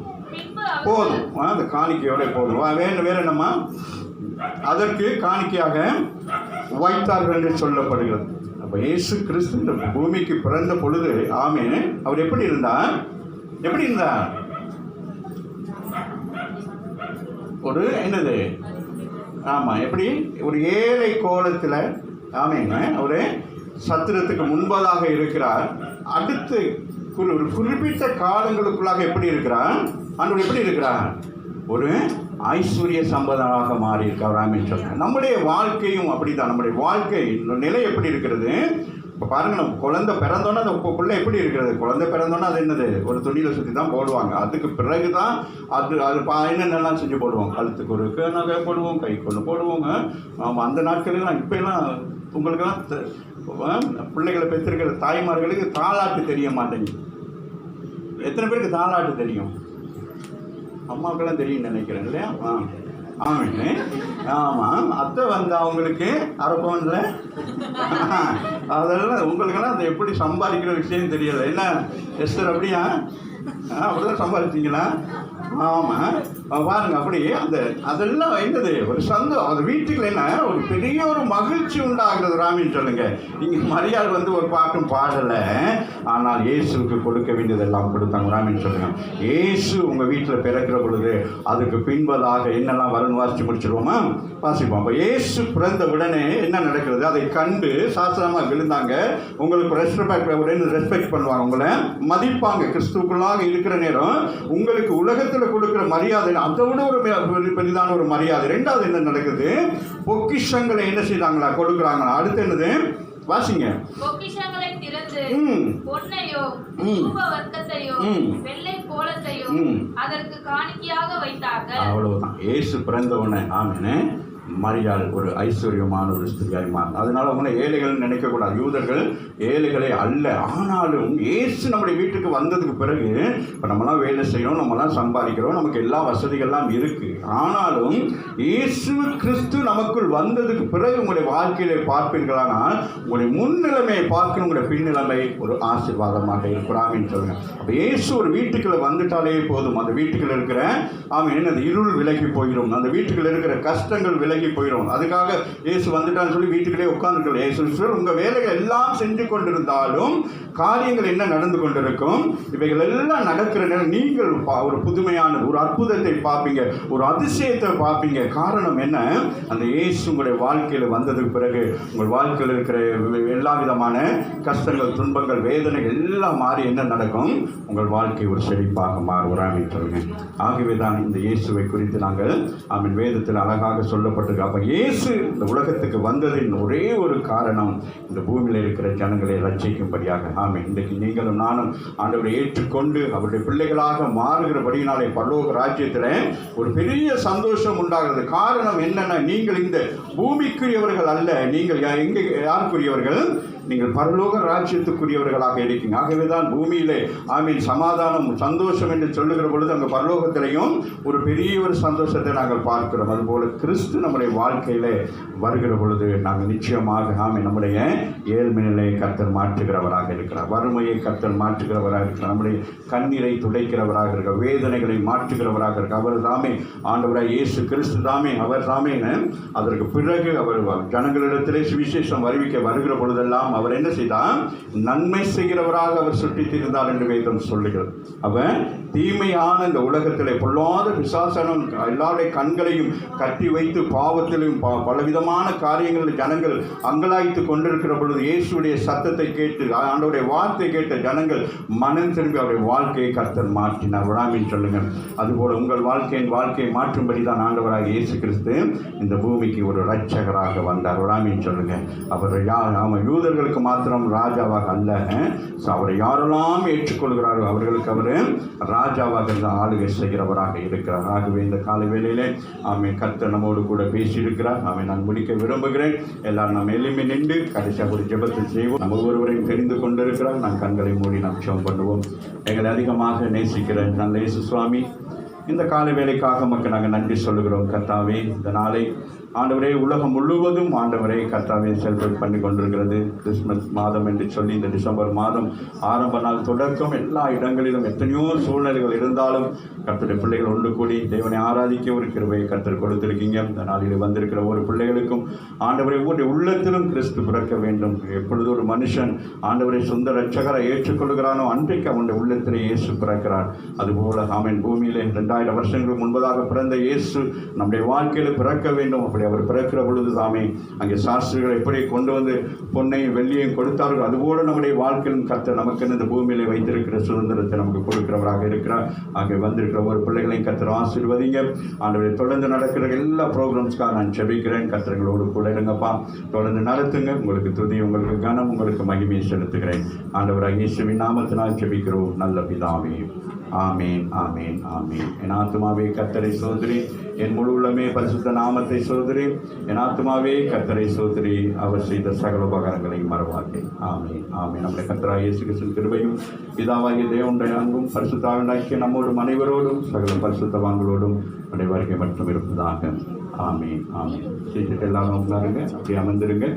போதும். அந்த காணிக்கையோட போதும். வேற என்னம்மா? அதற்கு காணிக்கையாக வைத்தார்கள் என்று சொல்லப்படுகிறது. அப்போ இயேசு கிறிஸ்து இந்த பூமிக்கு பிறந்த பொழுது ஆமென், அவர் எப்படி இருந்தார்? ஒரு என்னது? ஆமாம். எப்படி? ஒரு ஏழை கோலத்தில் ஆமேங்க அவர் சத்திரத்துக்கு முன்பதாக இருக்கிறார். அடுத்து ஒரு குறிப்பிட்ட காலங்களுக்குள்ளாக எப்படி இருக்கிறார்? ஆண்டவர் எப்படி இருக்கிறார்? ஒரு ஐஸ்வர்ய சம்பதமாக மாறி இருக்கார். ஆமேன் சொல்லுங்க. நம்முடைய வாழ்க்கையும் அப்படிதான். நம்முடைய வாழ்க்கை நிலை எப்படி இருக்கிறது? இப்போ பாருங்கள், நம்ம குழந்தை பிறந்தோன்னா அந்த பிள்ளை எப்படி இருக்கிறது? குழந்தை பிறந்தோன்னா அது என்னது? ஒரு துணியில் சுற்றி தான் போடுவாங்க. அதுக்கு பிறகு தான் அது என்னென்னலாம் செஞ்சு போடுவோம். கழுத்துக்கு ஒரு நகை போடுவோம், கைக்கு ஒன்று போடுவோங்க. ஆமாம். அந்த நாட்களெல்லாம் இப்போலாம் உங்களுக்கெல்லாம் பிள்ளைகளை பெற்றிருக்கிற தாய்மார்களுக்கு தாலாட்டு தெரிய மாட்டேங்குது. எத்தனை பேருக்கு தாலாட்டு தெரியும்? அம்மாவுக்கெல்லாம் தெரியும்னு நினைக்கிறேன் இல்லையா? ஆமாங்க. ஆமாம். அத்தை வந்து அவங்களுக்கு அரப்பவன்ல அதெல்லாம் உங்களுக்கெல்லாம் அதை எப்படி சம்பாதிக்கிற விஷயம் தெரியலை. என்ன எஸ்டர்? அப்படியா? அப்படிதான் சம்பாதிச்சிங்களா? ஆமாம். பாருங்க. அப்படி அதெல்லாம் என்னது? ஒரு சந்தோஷம். அது வீட்டுக்குள்ள என்ன ஒரு பெரிய ஒரு மகிழ்ச்சி உண்டாகிறது. ராமின்னு சொல்லுங்க. இங்கே மரியாதை வந்து ஒரு பாட்டும் பாடலை, ஆனால் இயேசுக்கு கொடுக்க வேண்டியதெல்லாம் கொடுத்தாங்க. ராமின்னு சொல்லுங்க. இயேசு உங்கள் வீட்டில் பிறக்கிற பொழுது அதுக்கு பின்பதாக என்னெல்லாம் வரும்னு வாசிச்சு முடிச்சிருவோமா? வாசிப்போம். அப்போ இயேசு பிறந்த உடனே என்ன நடக்கிறது? அதை கண்டு சாஸ்திரமாக விழுந்தாங்க. உங்களுக்கு ரெஸ்பெக்ட் பண்ணுவாங்க, உங்களை மதிப்பாங்க. கிறிஸ்துக்குள்ளாக இருக்கிற நேரம் உங்களுக்கு உலகத்தில் கொடுக்குற மரியாதை அதை விட ஒரு பெரிதான ஒரு மரியாதை. 2வது என்ன நடக்குது? பொக்கிஷங்களை என்ன செய்தாங்களா? கொடுக்குறாங்களா? அடுத்து என்னது? வாசிங்க. பொக்கிஷங்களை திறந்து பொன்னையோ வர்க்கத்தையோ வெள்ளை கோலத்தையோ அதற்கு காணிக்கையாக வைத்தார்கள். அவ்வளவுதான். இயேசு பிறந்தவனே ஆமென். மரியாள் ஒரு ஐஸ்வர்யமான ஒரு ஸ்திரியாய் மாறினார். அதனால அவங்கள ஏழைகள் நினைக்கக்கூடாது. யூதர்கள் ஏழைகளே அல்ல. ஆனாலும் இயேசு நம்முடைய வீட்டுக்கு வந்ததுக்கு பிறகு இப்போ நம்மளாம் வேலை செய்யணும், நம்மளாம் சம்பாதிக்கிறோம், நமக்கு எல்லா வசதிகள்லாம் இருக்கு. ஆனாலும் இயேசு கிறிஸ்து நமக்குள் வந்ததுக்கு பிறகு உங்களுடைய வாழ்க்கையில பார்ப்பீர்களானால் உங்களுடைய முன்னிலைமையை பார்க்கணும், உங்களுடைய பின்னிலைமை ஒரு ஆசீர்வாதமாக இருக்கிறாங்கன்னு சொல்லுங்க. அப்போ இயேசு ஒரு வீட்டுக்குள்ள வந்துட்டாலே போதும். அந்த வீட்டுக்குள்ள இருக்கிற என்னது இருள் விலகி போயிடும். அந்த வீட்டுக்குள்ள இருக்கிற கஷ்டங்கள் விலகி விலகி போயிடும். அதுக்காக இயேசு வந்துட்டான்னு சொல்லி வீட்டுக்கிட்டே உட்கார்ந்துருக்கல. இயேசு உங்கள் வேலைகள் எல்லாம் செஞ்சு கொண்டிருந்தாலும் காரியங்கள் என்ன நடந்து கொண்டிருக்கும்? இவைகள் எல்லாம் நடக்கிற நேரம் நீங்கள் ஒரு புதுமையான ஒரு அற்புதத்தை பார்ப்பீங்க, ஒரு அதிசயத்தை பார்ப்பீங்க. காரணம் என்ன? அந்த இயேசு உங்களுடைய வாழ்க்கையில் வந்ததுக்கு பிறகு உங்கள் வாழ்க்கையில் இருக்கிற எல்லா விதமான கஷ்டங்கள், துன்பங்கள், வேதனைகள் எல்லாம் மாறி என்ன நடக்கும்? உங்கள் வாழ்க்கை ஒரு செழிப்பாக மாறுவராக சொல்லுங்க. ஆகவே தான் இந்த இயேசுவை குறித்து நாங்கள் வேதத்தில் அழகாக சொல்லப்பட்டிருக்கு. அப்போ இயேசு இந்த உலகத்துக்கு வந்ததின் ஒரே ஒரு காரணம் இந்த பூமியில் இருக்கிற ஜனங்களை ரட்சிக்கும்படியாக. இன்றைக்கு நீங்களும் நானும் ஆண்டவரை ஏற்றுக்கொண்டு அவருடைய பிள்ளைகளாக மாறுகிறபடியினாலே பரலோக ராஜ்யத்தில் ஒரு பெரிய சந்தோஷம் உண்டாகிறது. காரணம் என்னன்னா, நீங்கள் இந்த பூமிக்குரியவர்கள் அல்ல, நீங்கள் எங்கே யாருக்குரியவர்கள்? நீங்கள் பரலோக ராஜ்யத்துக்குரியவர்களாக இருக்கீங்க. ஆகவே தான் பூமியிலே சமாதானம், சந்தோஷம் என்று சொல்லுகிற பொழுது அங்கே பரலோகத்திலையும் ஒரு பெரிய ஒரு சந்தோஷத்தை நாங்கள் பார்க்கிறோம். அதுபோல கிறிஸ்து நம்முடைய வாழ்க்கையிலே வருகிற பொழுது நாங்கள் நிச்சயமாக நம்முடைய ஏழ்மையை கர்த்தர் மாற்றுகிறவராக இருக்கிறார், வறுமையை கர்த்தர் மாற்றுகிறவராக இருக்கிறார், நம்முடைய கண்ணீரை துடைக்கிறவராக இருக்கிறார், வேதனைகளை மாற்றுகிறவராக இருக்கிறார். அவர் தாமே ஆண்டவராய் இயேசு கிறிஸ்து தாமே, அவர் தாமே. அதற்கு பிறகு அவர் ஜனங்களிடத்திலே சுவிசேஷம் அறிவிக்க வருகிற பொழுதெல்லாம் அவர் என்ன செய்தார்? நன்மை செய்கிறவராக அவர் சுற்றித் இருந்தார் என்று வேதம் சொல்லுகிறது. அவர் தீமையான இந்த உலகத்திலே பொல்லாத பிசாசனம் எல்லாருடைய கண்களையும் கட்டி வைத்து பாவத்திலும் பலவிதமான காரியங்களில் ஜனங்கள் அங்கலாய்த்து கொண்டிருக்கிற பொழுது இயேசுடைய சத்தத்தை கேட்டு, ஆண்டவருடைய வார்த்தை கேட்ட ஜனங்கள் மனம் திரும்பி அவருடைய வாழ்க்கையை கர்த்தர் மாற்றினார். விழாமின்னு சொல்லுங்கள். அதுபோல உங்கள் வாழ்க்கையை மாற்றும்படி தான் ஆண்டவராக இயேசு கிறிஸ்து இந்த பூமிக்கு ஒரு இரட்சகராக வந்தார். விழாமின்னு சொல்லுங்கள். அவர் யூதர்களுக்கு மாத்திரம் ராஜாவாக அல்ல, அவரை யாரெல்லாம் ஏற்றுக்கொள்கிறார்கள் அவர்களுக்கு அவர் ராஜாவாக இருந்த ஆளுகை செய்கிறவராக இருக்கிறார். ஆகவே இந்த காலை வேளையிலே கர்த்தர் நம்மோடு கூட பேசியிருக்கிறார். நான் முடிக்க விரும்புகிறேன். எல்லாரும் நாம் எளிமை நின்று கடைசியாக ஒரு ஜெபத்தை செய்வோம். நம்ம ஒருவரையும் தெரிந்து கொண்டிருக்கிறார். நான் கண்களை மூடி நாம் ஜெபம் பண்ணுவோம். எங்களை அதிகமாக நேசிக்கிற நல்ல இயேசு சுவாமி, இந்த காலை வேலைக்காக மக்கள் நாங்கள் நன்றி சொல்லுகிறோம். கர்த்தாவே, இந்த நாளை ஆண்டவரே உலகம் முழுவதும் ஆண்டவரை கர்த்தாவே செலிப்ரேட் பண்ணி கொண்டிருக்கிறது. கிறிஸ்மஸ் மாதம் என்று சொல்லி இந்த டிசம்பர் மாதம் ஆரம்ப நாள் தொடக்கம் எல்லா இடங்களிலும் எத்தனையோ சூழ்நிலைகள் இருந்தாலும் கர்த்தருடைய பிள்ளைகள் ஒன்று கூடி தேவனை ஆராதிக்க ஒரு கிருபையை கர்த்தர் கொடுத்திருக்கீங்க. இந்த நாளில் வந்திருக்கிற ஒவ்வொரு பிள்ளைகளுக்கும் ஆண்டவரை ஒவ்வொரு உள்ளத்திலும் கிறிஸ்து பிறக்க வேண்டும். எப்பொழுது ஒரு மனுஷன் ஆண்டவரை சொந்த ரட்சகரை ஏற்றுக்கொள்கிறானோ அன்றைக்கு அவனுடைய உள்ளத்திலே இயேசு பிறக்கிறார். அதுபோல பூமியிலே 2000 வருஷங்களுக்கு முன்பதாக பிறந்த இயேசு நம்முடைய வாழ்க்கையில் பிறக்க வேண்டும். அப்படி அவர் பிறக்கிற பொழுது தாமே அங்கே சாஸ்திரிகள் எப்படி கொண்டு வந்து பொன்னையும் வெள்ளியையும் கொடுத்தார்கள், அதுபோல நம்முடைய வாழ்க்கையிலும் கர்த்தர் நமக்கு இந்த பூமியிலே வைத்திருக்கிற சுதந்திரத்தை நமக்கு கொடுக்கிறவராக இருக்கிறார். ஆகிய வந்திருக்கிற ஒரு பிள்ளைகளையும் கர்த்தர் ஆசீர்வதிங்க. ஆண்டவரை தொடர்ந்து நடக்கிற எல்லா ப்ரோக்ராம்ஸ்க்காக நான் ஜெபிக்கிறேன். கர்த்தர்களோடு கூட இருங்கப்பா, தொடர்ந்து நடத்துங்க. உங்களுக்கு துதி, உங்களுக்கு கனம், உங்களுக்கு மகிமையை செலுத்துகிறேன். ஆண்டவராக இயேசுவின் நாமத்தினால் ஜெபிக்கிறோம் நல்ல பிதாவே. ஆமேன், ஆமேன், ஆமேன். என் ஆத்துமாவே கர்த்தரை சோதரி, என் முழு உள்ளமே பரிசுத்த நாமத்தை சோதரி. என் ஆத்துமாவே கர்த்தரை சோதரி, அவர் செய்த சகல உபகாரங்களையும் மறவாதே. ஆமேன், ஆமேன். நம்முடைய கர்த்தராகிய இயேசு கிறிஸ்துவின் கிருபையும் பிதாவாகிய தேவனுடைய அன்பும் பரிசுத்தாவியாகிய நம்மோடும் அனைவரோடும் சகல பரிசுத்தவான்களோடும் வருகை மட்டும் இருப்பதாக. ஆமேன், ஆமேன். எல்லாரும் உட்காருங்க, அப்படி அமர்ந்திருங்க.